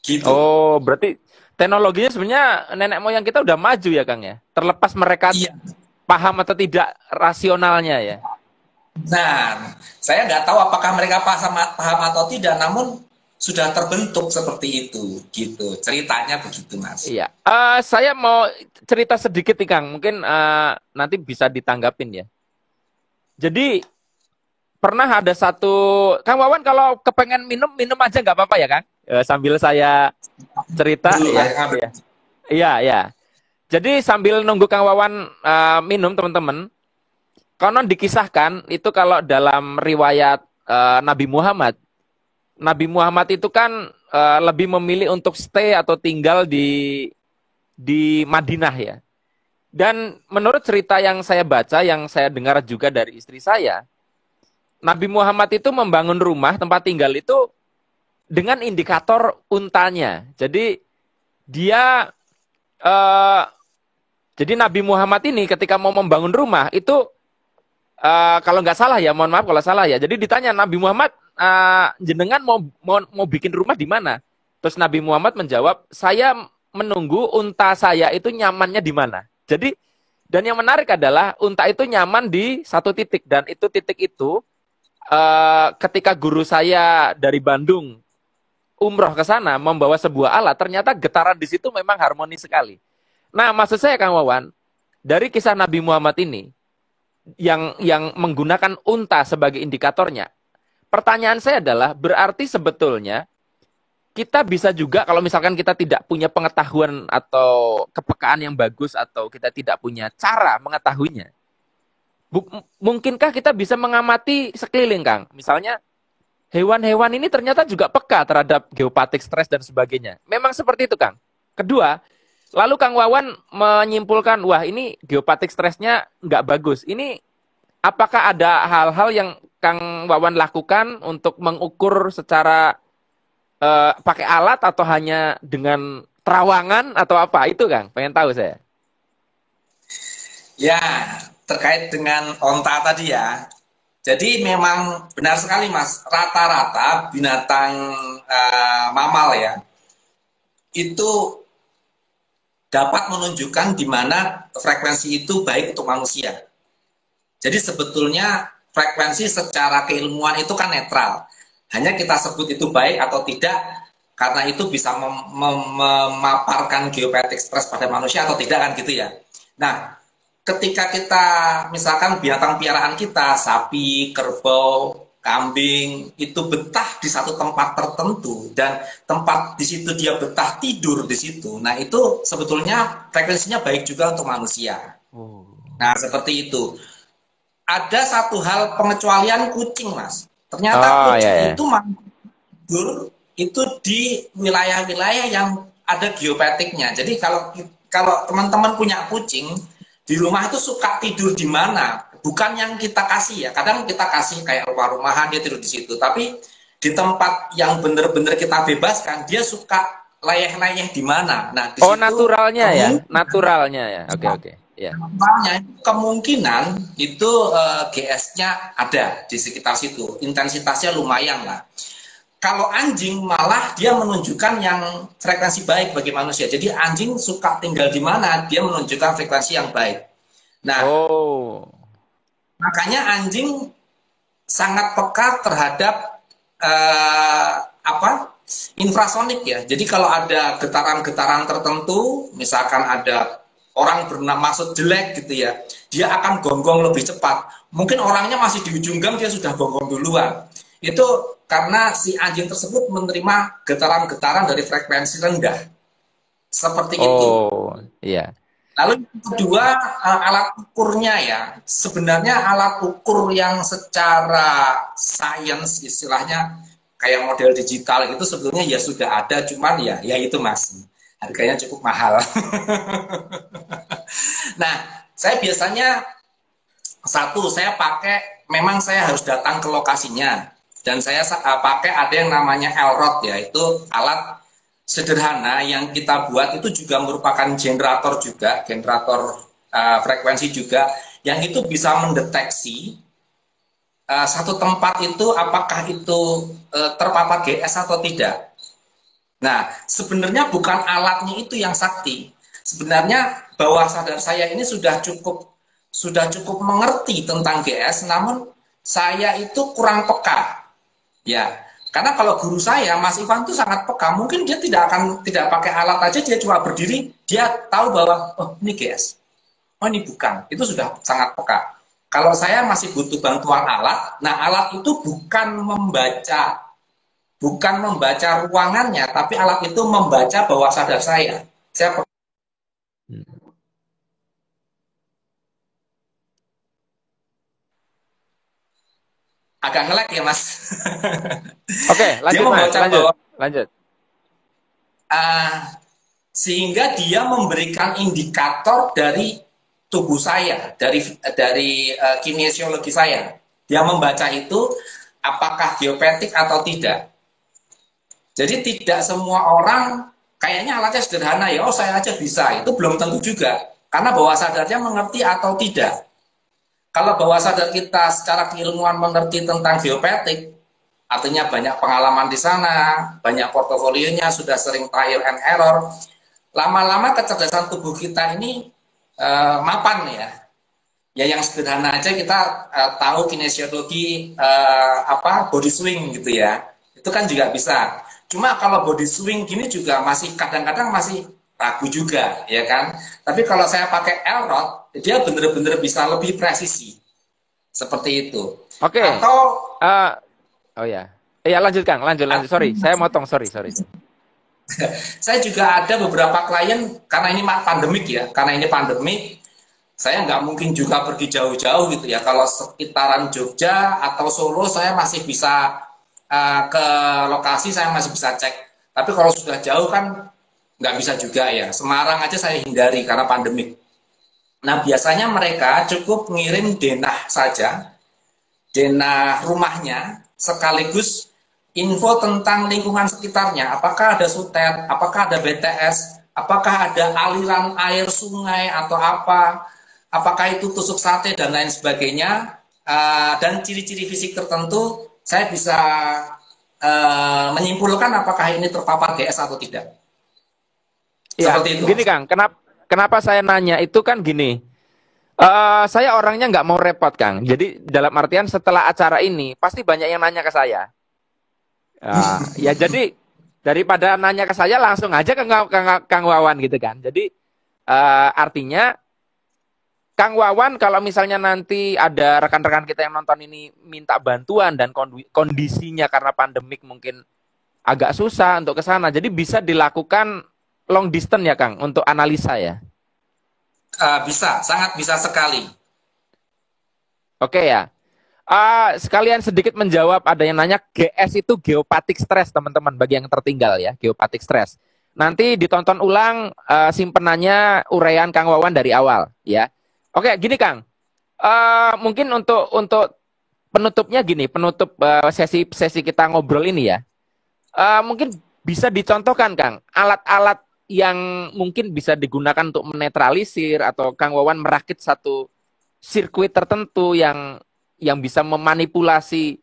Gitu. Oh, berarti teknologinya sebenarnya nenek moyang kita udah maju ya, Kang ya. Terlepas mereka Iya. paham atau tidak rasionalnya ya. Nah, saya nggak tahu apakah mereka paham atau tidak, namun sudah terbentuk seperti itu, gitu. Ceritanya begitu, Mas. Iya. Saya mau cerita sedikit nih Kang. Mungkin nanti bisa ditanggapin ya. Jadi pernah ada satu Kang Wawan kalau kepengen minum minum aja nggak apa-apa ya Kang. Sambil saya cerita Dulu, ya. kayak Iya. Iya, iya. Jadi sambil nunggu Kang Wawan minum teman-teman, konon dikisahkan itu kalau dalam riwayat Nabi Muhammad, Nabi Muhammad itu kan lebih memilih untuk stay atau tinggal di Madinah ya. Dan menurut cerita yang saya baca, yang saya dengar juga dari istri saya, Nabi Muhammad itu membangun rumah tempat tinggal itu dengan indikator untanya. Jadi dia eh, jadi Nabi Muhammad ini ketika mau membangun rumah itu kalau nggak salah ya, mohon maaf kalau salah ya. Jadi ditanya Nabi Muhammad, jenengan mau bikin rumah di mana? Terus Nabi Muhammad menjawab, saya menunggu unta saya itu nyamannya di mana. Jadi dan yang menarik adalah unta itu nyaman di satu titik dan itu titik itu ketika guru saya dari Bandung umroh ke sana membawa sebuah alat, ternyata getaran di situ memang harmonis sekali. Nah, maksud saya Kang Wawan, dari kisah Nabi Muhammad ini yang menggunakan unta sebagai indikatornya. Pertanyaan saya adalah, berarti sebetulnya kita bisa juga kalau misalkan kita tidak punya pengetahuan atau kepekaan yang bagus atau kita tidak punya cara mengetahuinya. Mungkinkah kita bisa mengamati sekeliling, Kang? Misalnya hewan-hewan ini ternyata juga peka terhadap geopatik stres dan sebagainya. Memang seperti itu, Kang. Kedua, lalu Kang Wawan menyimpulkan, wah ini geopatik stresnya nggak bagus. Ini apakah ada hal-hal yang Kang Wawan lakukan untuk mengukur secara pakai alat atau hanya dengan terawangan atau apa? Itu Kang, pengen tahu saya. Ya, terkait dengan onta tadi ya. Jadi memang benar sekali Mas, rata-rata binatang mamal ya, itu dapat menunjukkan di mana frekuensi itu baik untuk manusia. Jadi sebetulnya frekuensi secara keilmuan itu kan netral. Hanya kita sebut itu baik atau tidak, karena itu bisa memaparkan geopatik stres pada manusia atau tidak kan gitu ya. Nah, ketika kita misalkan binatang piaraan kita, sapi, kerbau, kambing, itu betah di satu tempat tertentu dan tempat di situ dia betah tidur di situ. Nah, itu sebetulnya frekuensinya baik juga untuk manusia. Oh. Nah, seperti itu. Ada satu hal pengecualian kucing, Mas. Ternyata Oh ya kucing ya. itu tidur itu di wilayah-wilayah yang ada geopatiknya. Jadi kalau kalau teman-teman punya kucing di rumah itu suka tidur di mana? Bukan yang kita kasih ya. Kadang kita kasih kayak rumah-rumahan dia tidur di situ. Tapi di tempat yang benar-benar kita bebaskan, dia suka layeh-layeh di mana. Nah, di Oh situ naturalnya ya, kemungkinan naturalnya ya. Oke oke. Ya. kemungkinan itu GS-nya ada di sekitar situ. Intensitasnya lumayan lah. Kalau anjing malah dia menunjukkan yang frekuensi baik bagi manusia. Jadi anjing suka tinggal di mana, dia menunjukkan frekuensi yang baik. Nah, Oh. makanya anjing sangat peka terhadap eh, apa infrasonik ya. Jadi kalau ada getaran-getaran tertentu, misalkan ada orang bermaksud jelek gitu ya, dia akan gonggong lebih cepat. Mungkin orangnya masih di ujung gang, dia sudah gonggong duluan. Itu karena si anjing tersebut menerima getaran-getaran dari frekuensi rendah. Seperti itu. Oh, iya. Lalu yang kedua, alat ukurnya ya. Sebenarnya alat ukur yang secara sains istilahnya kayak model digital itu sebetulnya ya sudah ada, cuman ya itu Mas. Harganya cukup mahal. Nah, saya biasanya saya pakai, memang saya harus datang ke lokasinya. Dan saya pakai ada yang namanya Elrod ya, itu alat sederhana yang kita buat itu juga merupakan generator frekuensi juga, yang itu bisa mendeteksi satu tempat itu apakah itu terpapar GS atau tidak. Nah, sebenarnya bukan alatnya itu yang sakti. Sebenarnya bawah sadar saya ini sudah cukup mengerti tentang GS, namun saya itu kurang peka. Ya, karena kalau guru saya, Mas Ivan itu sangat peka. Mungkin dia tidak pakai alat aja, dia cuma berdiri, dia tahu bahwa oh ini GS, oh ini bukan. Itu sudah sangat peka. Kalau saya masih butuh bantuan alat, nah alat itu bukan membaca ruangannya, tapi alat itu membaca bawah sadar saya. Saya agak ngelek ya Mas. Oke, Dia lanjut Mas, membaca lanjut. bawah Lanjut. uh, sehingga dia memberikan indikator dari tubuh saya, dari kinesiologi saya. Dia membaca itu apakah geopetik atau tidak. Jadi tidak semua orang kayaknya alatnya sederhana ya, oh saya aja bisa. Itu belum tentu juga. Karena bawah sadarnya mengerti atau tidak. Kalau bawah sadar kita secara keilmuan mengerti tentang geopetik, artinya banyak pengalaman di sana, banyak portofolionya, sudah sering trial and error, lama-lama kecerdasan tubuh kita ini mapan ya. Ya yang sederhana aja kita tahu kinesiologi body swing gitu ya. Itu kan juga bisa. Cuma kalau body swing gini juga masih kadang-kadang masih ragu juga ya kan. Tapi kalau saya pakai L-rod, dia benar-benar bisa lebih presisi. Seperti itu. Oke. Atau Oh ya. Iya, lanjut Kang, lanjut. Sorry, saya motong, sorry. saya juga ada beberapa klien karena ini pandemik ya, karena ini pandemik, saya nggak mungkin juga pergi jauh-jauh gitu ya. Kalau sekitaran Jogja atau Solo saya masih bisa ke lokasi, saya masih bisa cek. Tapi kalau sudah jauh kan nggak bisa juga ya. Semarang aja saya hindari karena pandemik. Nah biasanya mereka cukup ngirim denah saja, denah rumahnya, sekaligus info tentang lingkungan sekitarnya. Apakah ada sutet, apakah ada BTS, apakah ada aliran air sungai atau apa, apakah itu tusuk sate dan lain sebagainya, dan ciri-ciri fisik tertentu, saya bisa menyimpulkan apakah ini terpapar GS atau tidak. Ya, Seperti itu. gini Kang, kenapa saya nanya itu kan gini. Saya orangnya nggak mau repot Kang. Jadi dalam artian setelah acara ini pasti banyak yang nanya ke saya. Ya jadi daripada nanya ke saya langsung aja ke Kang Wawan gitu kan. Jadi artinya Kang Wawan kalau misalnya nanti ada rekan-rekan kita yang nonton ini minta bantuan dan kondisinya karena pandemik mungkin agak susah untuk ke sana. Jadi bisa dilakukan long distance ya Kang untuk analisa ya. Bisa, sangat bisa sekali. Oke ya. Sekalian sedikit menjawab ada yang nanya GS itu geopatik stres teman-teman bagi yang tertinggal ya, geopatik stres. Nanti ditonton ulang simpenannya uraian Kang Wawan dari awal ya. Oke, gini Kang. Mungkin untuk penutupnya gini, penutup sesi kita ngobrol ini ya. Mungkin bisa dicontohkan Kang, alat-alat yang mungkin bisa digunakan untuk menetralisir atau Kang Wawan merakit satu sirkuit tertentu yang bisa memanipulasi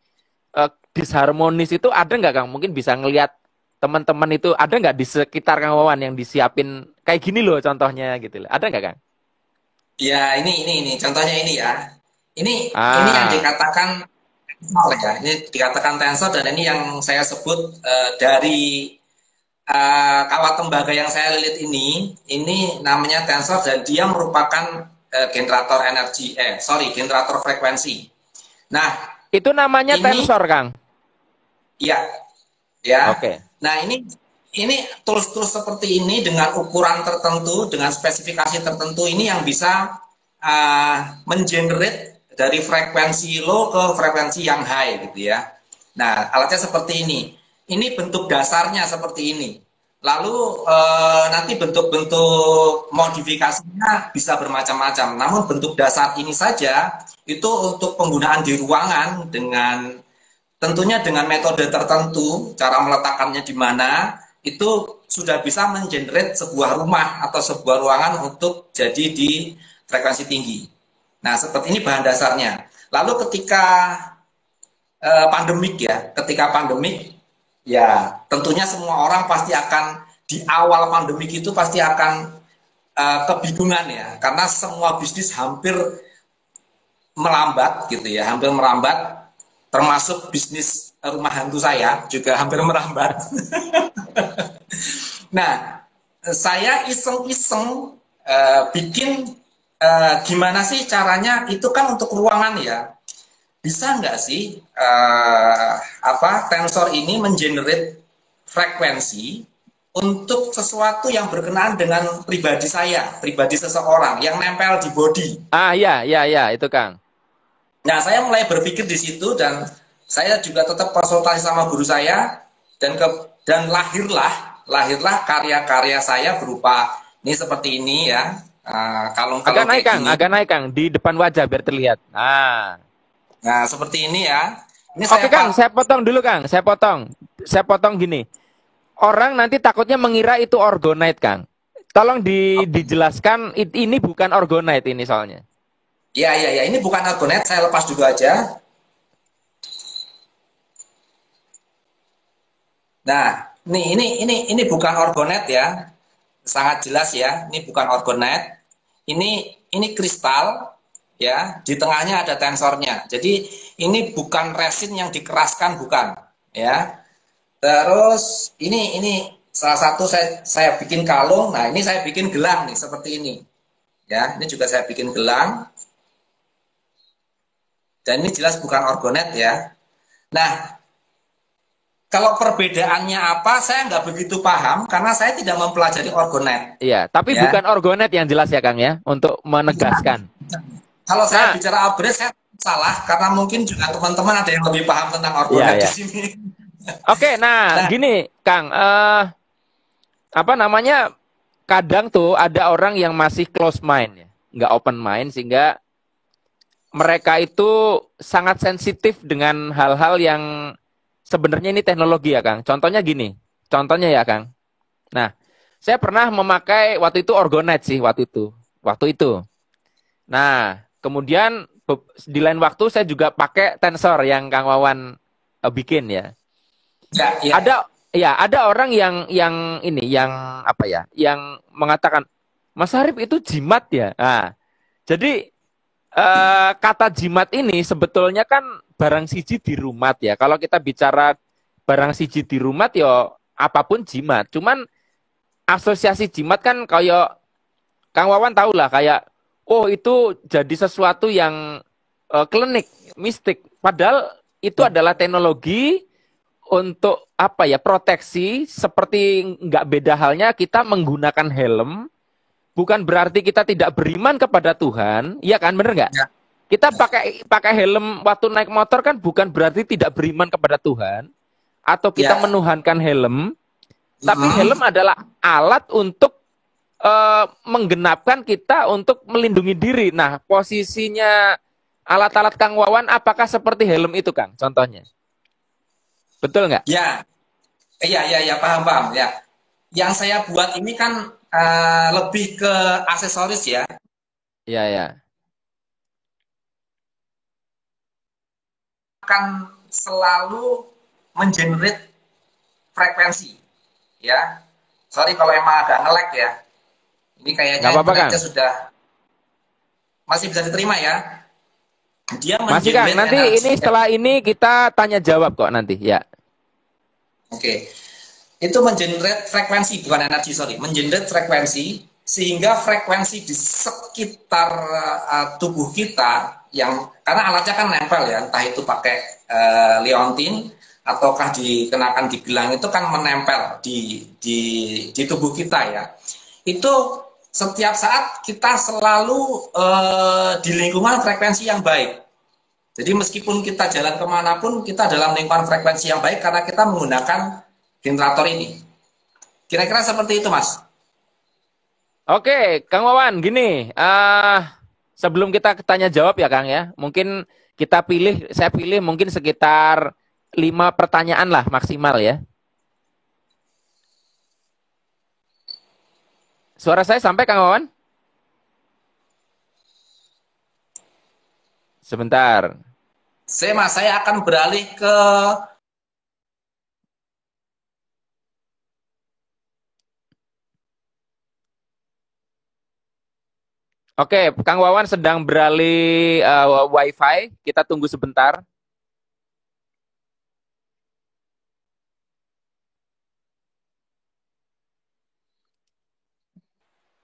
disharmonis itu ada nggak Kang? Mungkin bisa ngelihat teman-teman itu ada nggak di sekitar Kang Wawan yang disiapin kayak gini loh contohnya gitu loh. Ada nggak Kang? Ya, ini contohnya ini ya. Ini yang dikatakan tensor ya. Ini dikatakan tensor dan ini yang saya sebut dari kawat tembaga yang saya lilit ini namanya tensor dan dia merupakan generator energi, generator frekuensi. Nah, itu namanya tensor, Kang. Iya, ya. Oke. Nah, ini terus seperti ini dengan ukuran tertentu, dengan spesifikasi tertentu ini yang bisa mengenerate dari frekuensi low ke frekuensi yang high gitu ya. Nah, alatnya seperti ini. Ini bentuk dasarnya seperti ini. Lalu nanti bentuk-bentuk modifikasinya bisa bermacam-macam. Namun bentuk dasar ini saja itu untuk penggunaan di ruangan dengan tentunya dengan metode tertentu, cara meletakkannya di mana itu sudah bisa mengenerate sebuah rumah atau sebuah ruangan untuk jadi di frekuensi tinggi. Nah, seperti ini bahan dasarnya. Lalu ketika ketika pandemik ya tentunya semua orang pasti akan di awal pandemik itu pasti akan kebingungan ya, karena semua bisnis hampir melambat gitu ya, hampir merambat, termasuk bisnis rumah hantu saya juga hampir merambat. Nah, saya iseng-iseng bikin gimana sih caranya, itu kan untuk ruangan ya. Bisa nggak sih tensor ini mengenerate frekuensi untuk sesuatu yang berkenaan dengan pribadi saya, pribadi seseorang yang nempel di body. Ah, ya, ya, ya, itu Kang. Nah, saya mulai berpikir di situ dan saya juga tetap konsultasi sama guru saya dan lahirlah karya-karya saya berupa ini seperti ini ya, Agak kalung-kalung naik kayak Kang, gini. agak naik Kang, di depan wajah biar terlihat. Ah. Nah, seperti ini ya. Ini Oke saya Kang, saya potong dulu Kang, saya potong. Saya potong gini. Orang nanti takutnya mengira itu orgonite Kang. Tolong dijelaskan, ini bukan orgonite ini soalnya. ya ya ya, ini bukan argonet, saya lepas dulu aja. Nah, ini bukan orgonet ya. Sangat jelas ya, ini bukan orgonet. Ini kristal ya, di tengahnya ada tensornya. Jadi ini bukan resin yang dikeraskan, bukan ya. Terus ini salah satu saya bikin kalung. Nah, ini saya bikin gelang nih seperti ini. Ya, ini juga saya bikin gelang. Dan ini jelas bukan orgonet ya. Nah, kalau perbedaannya apa, saya nggak begitu paham karena saya tidak mempelajari orgonet. Iya, tapi Ya, bukan orgonite yang jelas ya Kang ya, untuk menegaskan. kalau saya Nah, bicara orgonet saya salah karena mungkin juga teman-teman ada yang lebih paham tentang iya orgonet di ya. sini. Oke, nah Nah, gini Kang, apa namanya? Kadang tuh ada orang yang masih close mind ya, nggak open mind sehingga mereka itu sangat sensitif dengan hal-hal yang sebenarnya ini teknologi ya Kang. Contohnya gini, contohnya ya Kang. Nah, saya pernah memakai waktu itu orgonite sih waktu itu. Nah, kemudian di lain waktu saya juga pakai tensor yang Kang Wawan bikin ya. ya, ya, Ada orang yang ini yang apa ya, yang mengatakan Mas Arif itu jimat ya. Nah, jadi kata jimat ini sebetulnya kan barang siji di rumah ya. Kalau kita bicara barang siji di rumah ya apapun jimat. Cuman asosiasi jimat kan kayak Kang Wawan tahu lah kayak oh itu jadi sesuatu yang klinik, mistik. Padahal itu adalah teknologi untuk apa ya proteksi seperti nggak beda halnya kita menggunakan helm bukan berarti kita tidak beriman kepada Tuhan, iya kan bener nggak? ya. Kita pakai pakai helm waktu naik motor kan bukan berarti tidak beriman kepada Tuhan atau kita Ya. menuhankan helm, tapi helm Mm-mm. adalah alat untuk menggenapkan kita untuk melindungi diri. Nah, posisinya alat-alat Kang Wawan apakah seperti helm itu, Kang? Contohnya. Betul nggak? Ya, iya, iya, ya, paham, paham, ya. Yang saya buat ini kan lebih ke aksesoris ya. Iya, ya. Akan selalu mengenerate frekuensi, ya. Sorry kalau emang agak nge-lag ya. Ini Nggak kayaknya apa-apa, Kang. internetnya sudah masih bisa diterima ya. Dia Masih, Kang. mengenerate Nanti ini energi. setelah ini kita tanya jawab kok nanti, ya. Oke. Itu mengenerate frekuensi, bukan energi, sorry. Mengenerate frekuensi sehingga frekuensi di sekitar tubuh kita yang karena alatnya kan nempel ya, entah itu pakai liontin ataukah dikenakan di gelang itu kan menempel di tubuh kita ya. Itu setiap saat kita selalu di lingkungan frekuensi yang baik. Jadi meskipun kita jalan kemanapun, kita dalam lingkungan frekuensi yang baik karena kita menggunakan generator ini. Kira-kira seperti itu, Mas. Oke, Kang Wawan, gini. Sebelum kita tanya jawab ya, Kang ya. Mungkin saya pilih mungkin sekitar 5 pertanyaan lah maksimal ya. Suara saya sampai, Kang Wawan? Sebentar. Saya akan beralih ke Oke, Kang Wawan sedang beralih WiFi. Kita tunggu sebentar.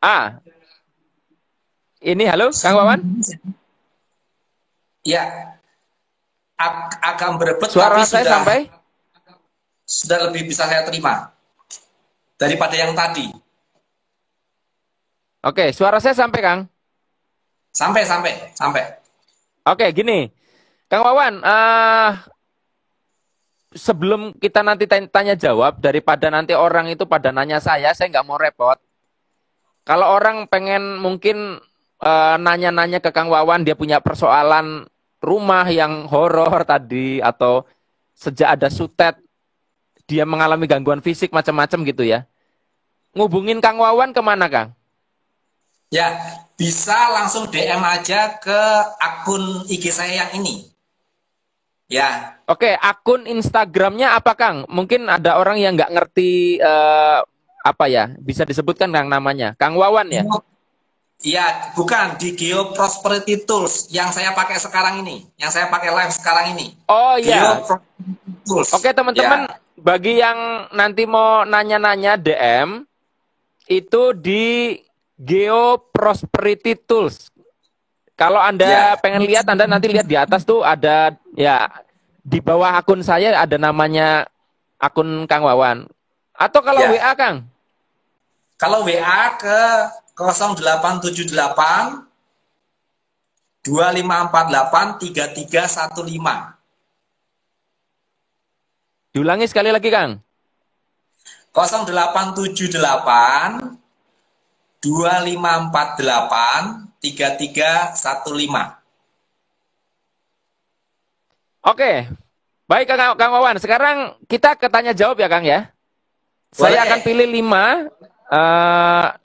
Ah, ini halo, Kang Wawan. Ya, agak berebut tapi Suara saya sampai. sudah lebih bisa saya terima daripada yang tadi. Oke, suara saya sampai, Kang. Sampai. Oke, gini, Kang Wawan. Sebelum kita nanti tanya jawab, daripada nanti orang itu pada nanya saya nggak mau repot. Kalau orang pengen mungkin nanya-nanya ke Kang Wawan, dia punya persoalan rumah yang horor tadi, atau sejak ada sutet, dia mengalami gangguan fisik macam-macam gitu ya. Ngubungin Kang Wawan kemana, Kang? Ya, bisa langsung DM aja ke akun IG saya yang ini. Ya, Oke, akun Instagramnya apa, Kang? Mungkin ada orang yang nggak ngerti apa ya, bisa disebutkan, Kang, namanya? Kang Wawan ya? ya, bukan di Geo Prosperity Tools yang saya pakai sekarang ini, yang saya pakai live sekarang ini. Oh Geo iya. Prosperity Tools. Oke, teman-teman, Ya, bagi yang nanti mau nanya-nanya DM, itu di Geo Prosperity Tools. Kalau Anda ya, pengen lihat, Anda nanti lihat di atas tuh ada, ya, di bawah akun saya ada namanya akun Kang Wawan. Atau kalau ya. WA, Kang? Kalau WA ke 0878 2548 3315. Diulangi sekali lagi, Kang. 0878 2548 3315. Oke, baik, Kang Wawan. Sekarang kita ke tanya jawab ya, Kang ya. Saya akan Boleh. pilih 5.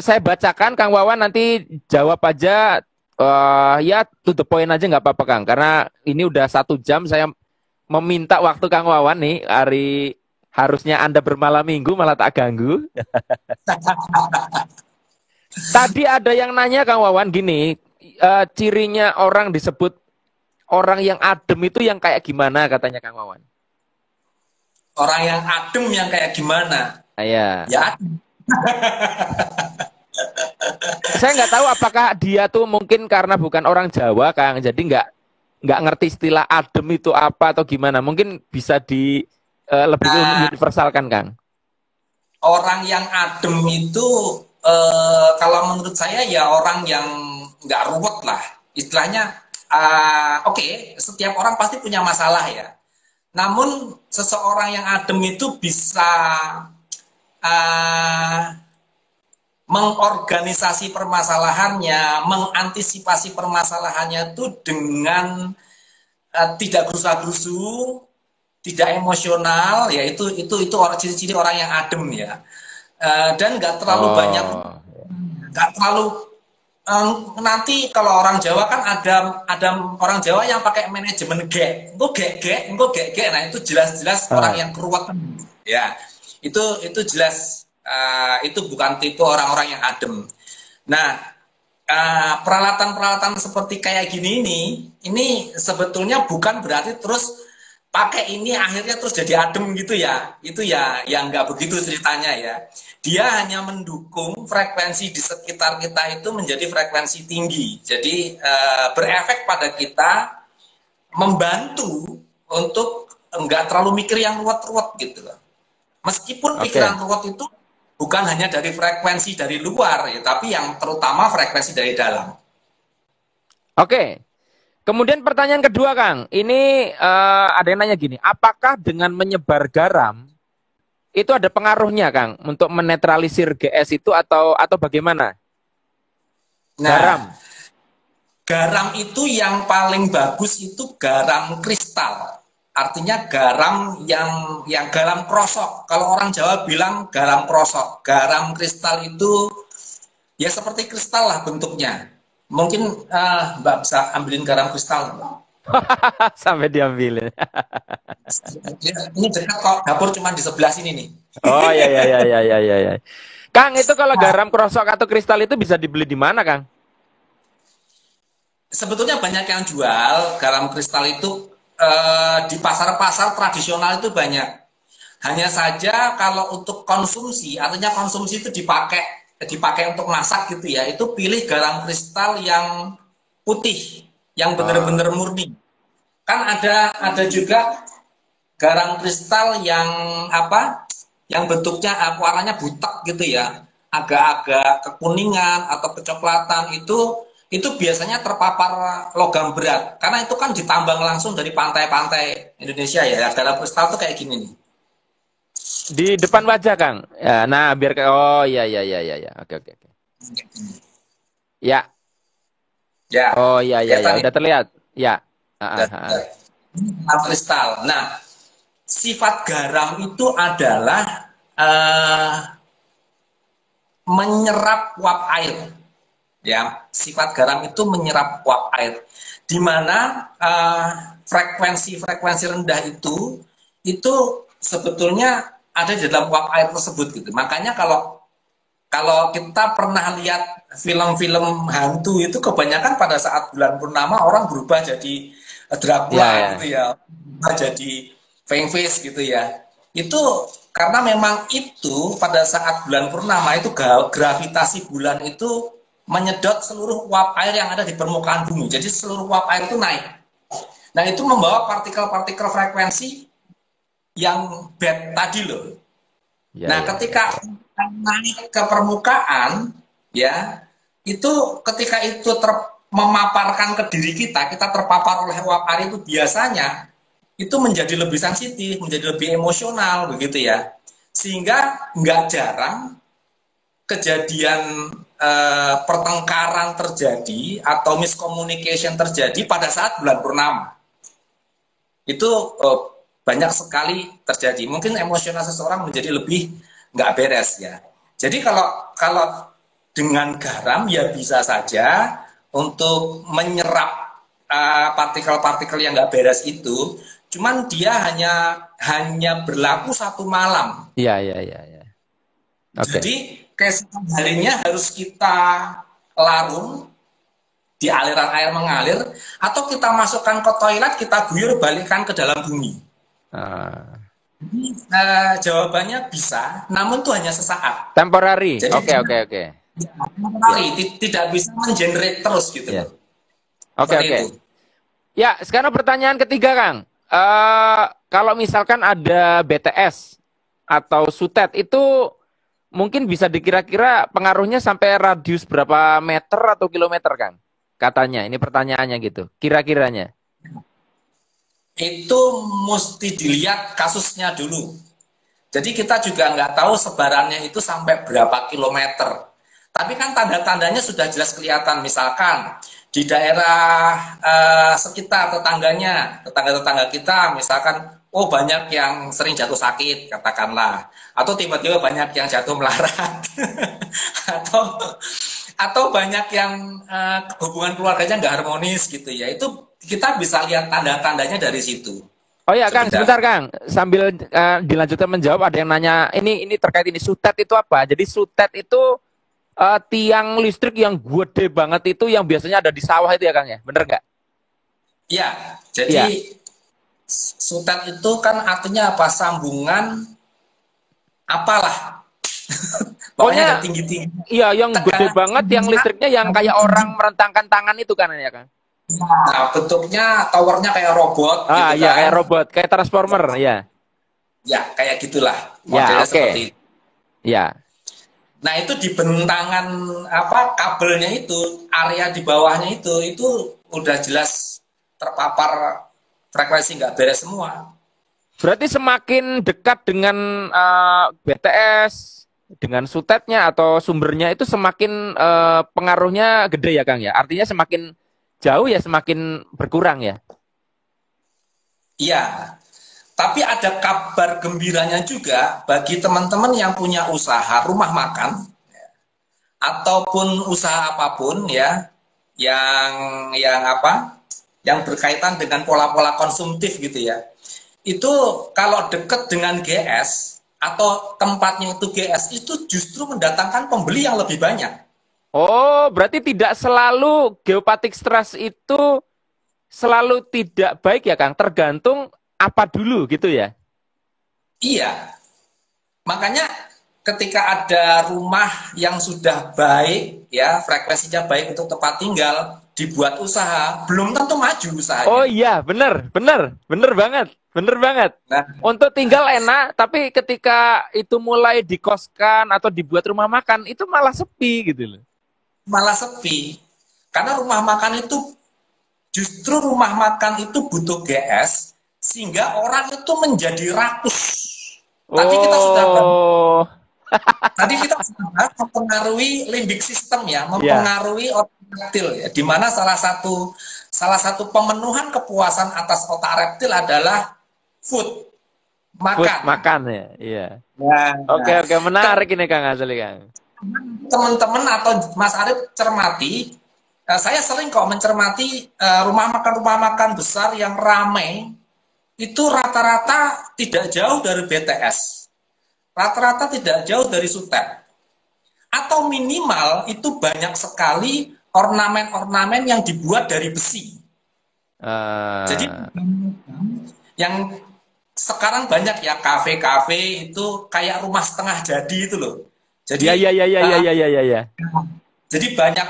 Saya bacakan, Kang Wawan nanti jawab aja. Ya, to the point aja nggak apa-apa, Kang. Karena ini udah 1 jam saya meminta waktu Kang Wawan nih. Harusnya Anda bermalam minggu malah tak ganggu. Tadi ada yang nanya, Kang Wawan, gini, cirinya orang disebut orang yang adem itu yang kayak gimana, katanya Kang Wawan. Orang yang adem yang kayak gimana? Ya. Ya, Saya nggak tahu apakah dia tuh mungkin karena bukan orang Jawa, Kang, jadi nggak ngerti istilah adem itu apa atau gimana. Mungkin bisa lebih universalkan, Kang. orang yang adem itu kalau menurut saya ya orang yang nggak ruwet lah. Istilahnya, oke, setiap orang pasti punya masalah ya. Namun seseorang yang adem itu bisa uh, mengorganisasi permasalahannya, mengantisipasi permasalahannya itu dengan tidak gerusa-gerusu, tidak emosional, ya itu orang ciri-ciri orang yang adem ya. Dan nggak terlalu banyak, Oh. nggak terlalu nanti kalau orang Jawa kan ada orang Jawa yang pakai manajemen engko gek, nah itu jelas-jelas orang Ah. yang keruwetan ya. Itu jelas, itu bukan tipe orang-orang yang adem. Nah, peralatan-peralatan seperti kayak gini ini sebetulnya bukan berarti terus pakai ini akhirnya terus jadi adem gitu ya. Itu ya yang nggak begitu ceritanya ya. Dia hanya mendukung frekuensi di sekitar kita itu menjadi frekuensi tinggi. Jadi berefek pada kita, membantu untuk nggak terlalu mikir yang ruwet-ruwet gitu loh. Meskipun pikiran Oke. ruwet itu bukan hanya dari frekuensi dari luar ya, tapi yang terutama frekuensi dari dalam. Oke. Kemudian pertanyaan kedua, Kang. Ini ada yang nanya gini, apakah dengan menyebar garam itu ada pengaruhnya, Kang, untuk menetralisir GS itu atau bagaimana? Garam. Nah, garam itu yang paling bagus itu garam kristal. Artinya garam yang garam krosok. Kalau orang Jawa bilang garam krosok. Garam kristal itu ya seperti kristal lah bentuknya. Mungkin Mbak bisa ambilin garam kristal. Sampai diambilin. Ini dekat kok, dapur cuma di sebelah sini nih. Oh ya ya ya ya ya ya. Ya. Kang, itu kalau garam krosok atau kristal itu bisa dibeli di mana, Kang? sebetulnya banyak yang jual garam kristal itu di pasar-pasar tradisional itu banyak. Hanya saja kalau untuk konsumsi, artinya konsumsi itu dipakai untuk masak gitu ya, itu pilih garam kristal yang putih, yang Ah, benar-benar murni. Kan ada juga garam kristal yang apa? Yang bentuknya warnanya butek gitu ya, agak-agak kekuningan atau kecoklatan itu biasanya terpapar logam berat karena itu kan ditambang langsung dari pantai-pantai Indonesia ya. Garam kristal tuh kayak gini nih. di depan wajah, Kang. Ya, nah, biar oh iya iya iya iya ya. Oke oke oke. Ya. Ya, Oh iya iya ya, kelihatan ya. udah terlihat. Ya. Ah, Udah, ah, ah. udah. Garam kristal. Nah, sifat garam itu adalah eh, menyerap uap air. Ya, sifat garam itu menyerap uap air. Di mana frekuensi-frekuensi rendah itu sebetulnya ada di dalam uap air tersebut gitu. Makanya kalau kalau kita pernah lihat film-film hantu itu kebanyakan pada saat bulan purnama orang berubah jadi Ya Dracula ya. gitu ya, berubah jadi Face gitu ya. Itu karena memang itu pada saat bulan purnama itu gravitasi bulan itu menyedot seluruh uap air yang ada di permukaan bumi. Jadi seluruh uap air itu naik. Nah itu membawa partikel-partikel frekuensi yang bad tadi loh. Ya Nah, ya ya. ketika naik ke permukaan, ya, itu ketika itu memaparkan ke diri kita, kita terpapar oleh uap air itu biasanya itu menjadi lebih sensitif, menjadi lebih emosional, begitu ya. Sehingga nggak jarang kejadian pertengkaran terjadi atau miscommunication terjadi pada saat bulan purnama. Itu banyak sekali terjadi. Mungkin emosional seseorang menjadi lebih nggak beres ya. Jadi kalau kalau dengan garam ya bisa saja untuk menyerap partikel-partikel yang nggak beres itu, cuman dia hanya berlaku satu malam. Iya iya iya iya. Oke. Jadi keesokan harinya harus kita larung di aliran air mengalir atau kita masukkan ke toilet, kita guyur balikan ke dalam bumi. Ah, Jawabannya bisa, namun itu hanya sesaat. temporary. Jadi Oke oke oke. Ya tidak bisa mengenerate terus gitu ya. loh. Oke Seperti oke. itu. Ya, sekarang pertanyaan ketiga, Kang. Kalau misalkan ada BTS atau Sutet itu mungkin bisa dikira-kira pengaruhnya sampai radius berapa meter atau kilometer, Kang? Katanya, ini pertanyaannya gitu. Kira-kiranya. Itu mesti dilihat kasusnya dulu. Jadi kita juga nggak tahu sebarannya itu sampai berapa kilometer. Tapi kan tanda-tandanya sudah jelas kelihatan. Misalkan di daerah sekitar tetangga-tetangga kita, misalkan, oh banyak yang sering jatuh sakit, katakanlah. Atau tiba-tiba banyak yang jatuh melarat. atau atau banyak yang hubungan keluarganya nggak harmonis gitu ya. Itu kita bisa lihat tanda-tandanya dari situ Oh ya, Kang, sebentar, sebenarnya. Kang. Sambil dilanjutkan menjawab, ada yang nanya, ini terkait ini Sutet itu apa? Jadi Sutet itu tiang listrik yang gede banget itu yang biasanya ada di sawah itu ya, Kang ya? Bener nggak? Ya, jadi Iya. sutet itu kan artinya apa? Sambungan apalah. Pokoknya ada Pokoknya tinggi-tinggi. iya, yang gede Tekanan banget, yang tingginya listriknya yang kayak orang merentangkan tangan itu kan ya, Kang? nah, bentuknya towernya kayak robot Ah, gitu iya kayak kan. robot, kayak transformer, ya. Ya, kayak gitulah. Ya, Modelnya seperti oke. itu. Ya. Nah, itu di bentangan apa kabelnya itu, area di bawahnya itu udah jelas terpapar frekuensi nggak beres semua. Berarti semakin dekat dengan BTS, dengan sutetnya atau sumbernya itu semakin pengaruhnya gede ya, Kang ya. Artinya semakin jauh ya semakin berkurang ya. Iya, tapi ada kabar gembiranya juga bagi teman-teman yang punya usaha rumah makan ataupun usaha apapun ya yang apa yang berkaitan dengan pola-pola konsumtif gitu ya. Itu kalau deket dengan GS atau tempatnya itu GS itu justru mendatangkan pembeli yang lebih banyak. Oh, berarti tidak selalu geopatik stress itu selalu tidak baik ya, Kang? Tergantung apa dulu gitu ya? Iya, makanya ketika ada rumah yang sudah baik, ya frekuensinya baik untuk tempat tinggal, dibuat usaha, belum tentu maju Oh usahanya. iya, bener, bener, bener banget, bener banget. Nah, Untuk tinggal enak, tapi ketika itu mulai dikoskan atau dibuat rumah makan, itu malah sepi gitu loh. malah sepi. Karena rumah makan itu, justru rumah makan itu butuh GS, sehingga orang itu menjadi rakus. Tadi kita sudah bahas, Oh, mempengaruhi limbic system ya, ya, mempengaruhi otak reptil ya, di mana salah satu pemenuhan kepuasan atas otak reptil adalah food, food makan. makan ya, iya. Oke, Nah, oke, menarik ini Kang Asli Kang. teman-teman atau Mas Arief cermati, saya sering kok mencermati rumah makan besar yang ramai, itu rata-rata tidak jauh dari BTS, rata-rata tidak jauh dari Sutet, atau minimal itu banyak sekali ornamen-ornamen yang dibuat dari besi. Jadi Eh, yang sekarang banyak ya kafe-kafe itu kayak rumah setengah jadi itu loh. ya, ya, Jadi ya, ya, ya, uh, ya, ya, ya, ya, jadi banyak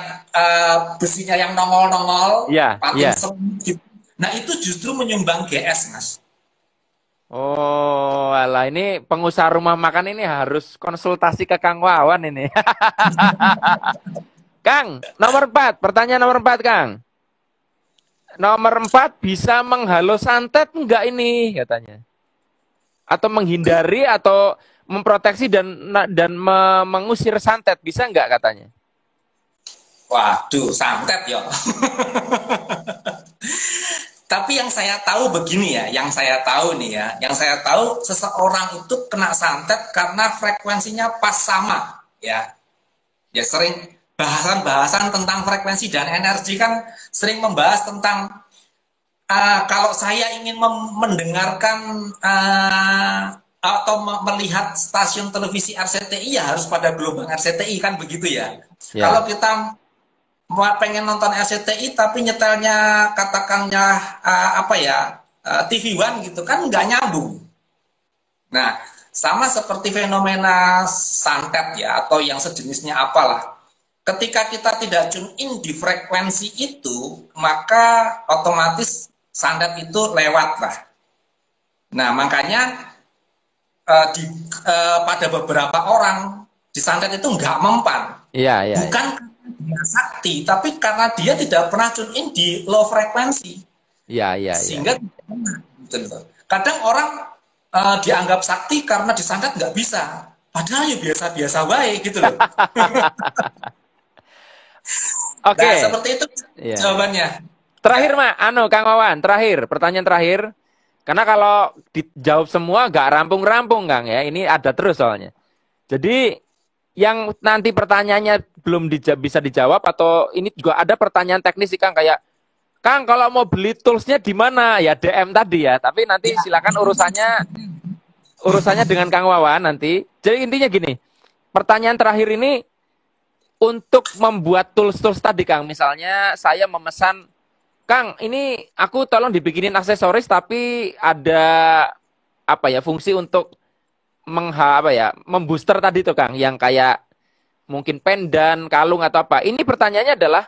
besinya yang nongol-nongol, ya, patung ya. semut gitu. Nah itu justru menyumbang GS, Mas. Oh, alah ini pengusaha rumah makan ini harus konsultasi ke Kang Wawan ini. Kang, nomor 4, pertanyaan nomor 4, Kang. Nomor 4 bisa menghalau santet enggak ini katanya? Atau menghindari atau memproteksi mengusir santet bisa enggak katanya? Waduh, santet ya. Tapi yang saya tahu begini ya, yang saya tahu seseorang itu kena santet karena frekuensinya pas sama, ya. Ya sering bahasan-bahasan tentang frekuensi dan energi kan sering membahas tentang kalau saya ingin mendengarkan atau melihat stasiun televisi RCTI ya harus pada gelombang RCTI kan begitu ya. Kalau Ya. kita pengen nonton RCTI tapi nyetelnya katakannya apa ya TV One gitu kan nggak nyambung. Nah sama seperti fenomena santet ya atau yang sejenisnya apalah. Ketika kita tidak tune in di frekuensi itu, maka otomatis santet itu lewat lah. Nah makanya pada beberapa orang disantet itu nggak mempan, Iya, iya, iya. bukan karena dia sakti, tapi karena dia tidak pernah tune in di low frekuensi, Iya, iya, iya. sehingga kadang orang dianggap sakti karena disantet nggak bisa, padahal ya biasa-biasa baik gitu loh. Nah Oke. seperti itu Iya, iya. jawabannya. Ya, Terakhir, Mak, Kang Wawan, terakhir, pertanyaan terakhir. Karena kalau dijawab semua nggak rampung-rampung, Kang ya. Ini ada terus soalnya. Jadi yang nanti pertanyaannya belum bisa dijawab atau ini juga ada pertanyaan teknis sih, Kang, kayak Kang kalau mau beli toolsnya di mana ya DM tadi ya. Tapi nanti ya, silakan urusannya dengan Kang Wawan nanti. Jadi intinya gini, pertanyaan terakhir ini untuk membuat tools-tools tadi, Kang. Misalnya saya memesan Kang, ini aku tolong dibikinin aksesoris tapi ada apa ya fungsi untuk membooster tadi tuh Kang, yang kayak mungkin pendan, kalung atau apa. Ini pertanyaannya adalah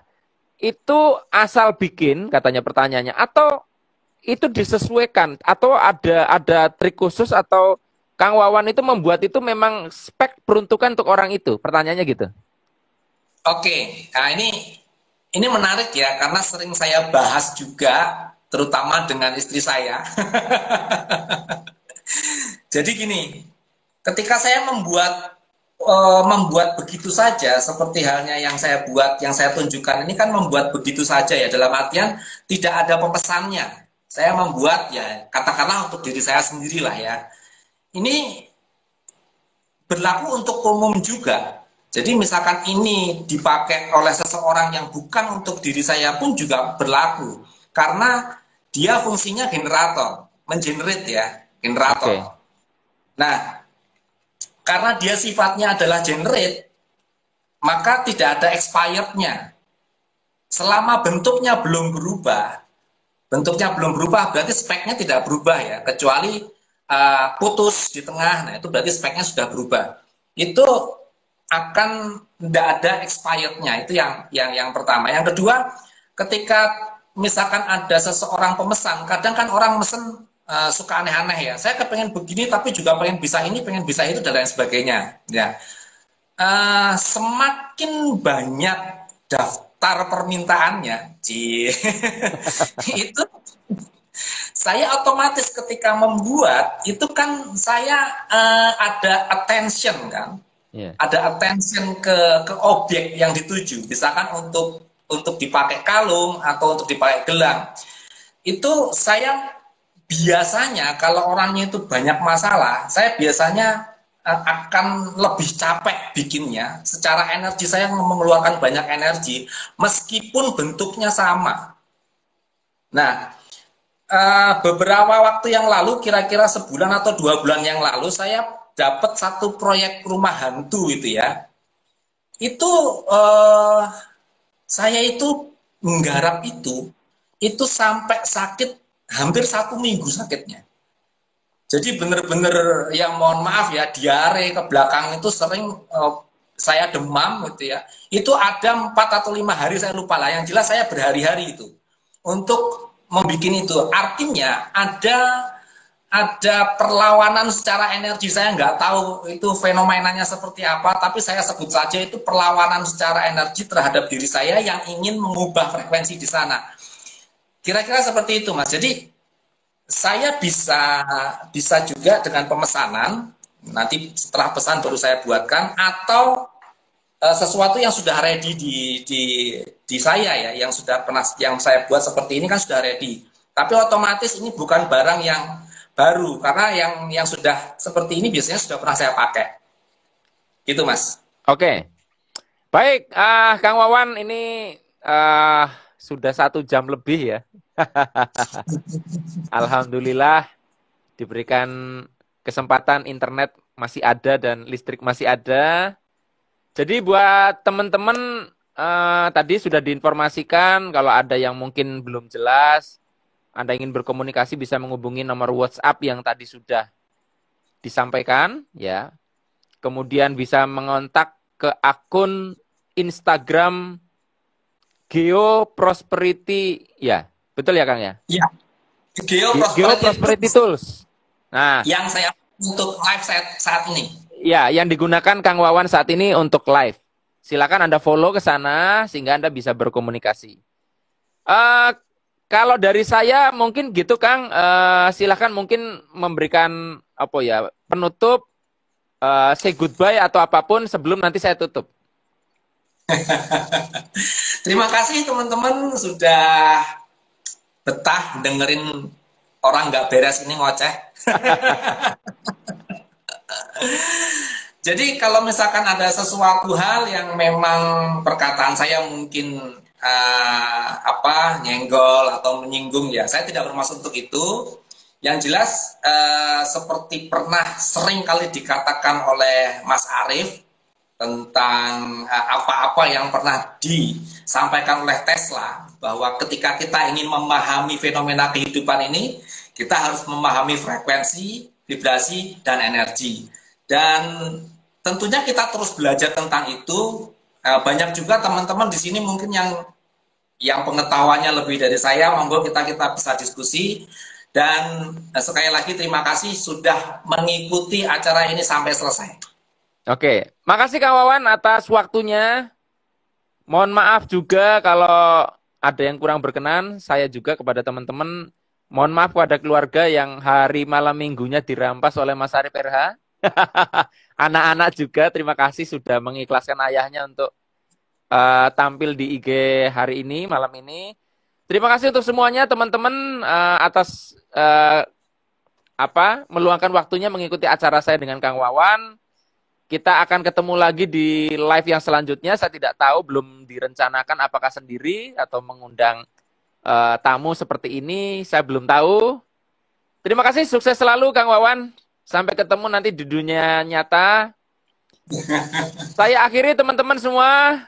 itu asal bikin katanya pertanyaannya atau itu disesuaikan atau ada trik khusus atau Kang Wawan itu membuat itu memang spek peruntukan untuk orang itu. Pertanyaannya gitu. oke. Nah ini menarik ya karena sering saya bahas juga terutama dengan istri saya. Jadi gini, ketika saya membuat begitu saja seperti halnya yang saya buat, yang saya tunjukkan ini kan membuat begitu saja ya dalam artian tidak ada pemesannya. Saya membuat ya katakanlah untuk diri saya sendirilah ya. Ini berlaku untuk umum juga. Jadi misalkan ini dipakai oleh seseorang yang bukan untuk diri saya pun juga berlaku. Karena dia fungsinya generator, mengenerate ya, Oke. generator. Nah, karena dia sifatnya adalah generate, maka tidak ada expirednya. Selama bentuknya belum berubah berarti speknya tidak berubah ya, kecuali putus di tengah, nah itu berarti speknya sudah berubah. Itu akan tidak ada expirednya, itu yang pertama. Yang kedua, ketika misalkan ada seseorang pemesan, kadang kan orang mesen suka aneh-aneh ya, saya kepengen begini tapi juga pengen bisa ini, pengen bisa itu dan lain sebagainya ya. Semakin banyak daftar permintaannya, itu saya otomatis ketika membuat itu kan saya ada attention kan, Iya. ada attention ke objek yang dituju, misalkan untuk dipakai kalung atau untuk dipakai gelang. Itu saya biasanya kalau orangnya itu banyak masalah, saya biasanya akan lebih capek bikinnya. Secara energi saya mengeluarkan banyak energi meskipun bentuknya sama. Nah, beberapa waktu yang lalu, kira-kira sebulan atau 2 bulan yang lalu, saya dapat satu proyek rumah hantu itu ya. Itu saya itu menggarap itu sampai sakit hampir 1 minggu sakitnya. Jadi bener-bener yang mohon maaf ya, diare ke belakang itu sering saya demam gitu ya. Itu ada 4 atau 5 hari saya lupa lah. Yang jelas saya berhari-hari itu untuk membuat itu. Artinya ada perlawanan secara energi, saya nggak tahu itu fenomenanya seperti apa, tapi saya sebut saja itu perlawanan secara energi terhadap diri saya yang ingin mengubah frekuensi di sana. Kira-kira seperti itu Mas. Jadi saya bisa juga dengan pemesanan, nanti setelah pesan baru saya buatkan, atau sesuatu yang sudah ready di saya ya, yang sudah pernah yang saya buat seperti ini kan sudah ready. Tapi otomatis ini bukan barang yang baru, karena yang sudah seperti ini biasanya sudah pernah saya pakai. Gitu Mas. Oke. Baik, Kang Wawan, ini sudah 1 jam lebih ya. Alhamdulillah diberikan kesempatan, internet masih ada dan listrik masih ada. Jadi buat teman-teman tadi sudah diinformasikan, kalau ada yang mungkin belum jelas, Anda ingin berkomunikasi bisa menghubungi nomor WhatsApp yang tadi sudah disampaikan ya. Kemudian bisa mengontak ke akun Instagram Geo Prosperity ya. Betul ya Kang ya? Iya. Geo Prosperity Tools. Nah, yang saya untuk live saat ini. ya, yang digunakan Kang Wawan saat ini untuk live. Silakan Anda follow ke sana sehingga Anda bisa berkomunikasi. Kalau dari saya mungkin gitu Kang, silakan mungkin memberikan apa ya, penutup, say goodbye atau apapun sebelum nanti saya tutup. Terima kasih teman-teman sudah betah dengerin orang nggak beres ini ngoceh. Jadi kalau misalkan ada sesuatu hal yang memang perkataan saya mungkin nyenggol atau menyinggung ya, saya tidak bermaksud untuk itu. Yang jelas seperti pernah sering kali dikatakan oleh Mas Arief tentang apa-apa yang pernah disampaikan oleh Tesla, bahwa ketika kita ingin memahami fenomena kehidupan ini, kita harus memahami frekuensi, vibrasi, dan energi. Dan tentunya kita terus belajar tentang itu. Banyak juga teman-teman di sini mungkin yang pengetahuannya lebih dari saya, monggo kita bisa diskusi. Dan sekali lagi terima kasih sudah mengikuti acara ini sampai selesai. Oke, makasih Kang Wawan atas waktunya. Mohon maaf juga kalau ada yang kurang berkenan. Saya juga kepada teman-teman, mohon maaf kepada keluarga yang hari malam minggunya dirampas oleh Mas Arief RH. Anak-anak juga terima kasih sudah mengikhlaskan ayahnya untuk tampil di IG hari ini, malam ini. Terima kasih untuk semuanya teman-teman atas meluangkan waktunya mengikuti acara saya dengan Kang Wawan. Kita akan ketemu lagi di live yang selanjutnya. Saya tidak tahu, belum direncanakan apakah sendiri atau mengundang tamu seperti ini. Saya belum tahu. Terima kasih, sukses selalu Kang Wawan. Sampai ketemu nanti di dunia nyata. Saya akhiri teman-teman semua.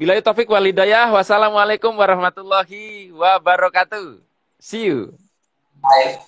Billahi taufik wal hidayah. Wassalamualaikum warahmatullahi wabarakatuh. See you. Baik.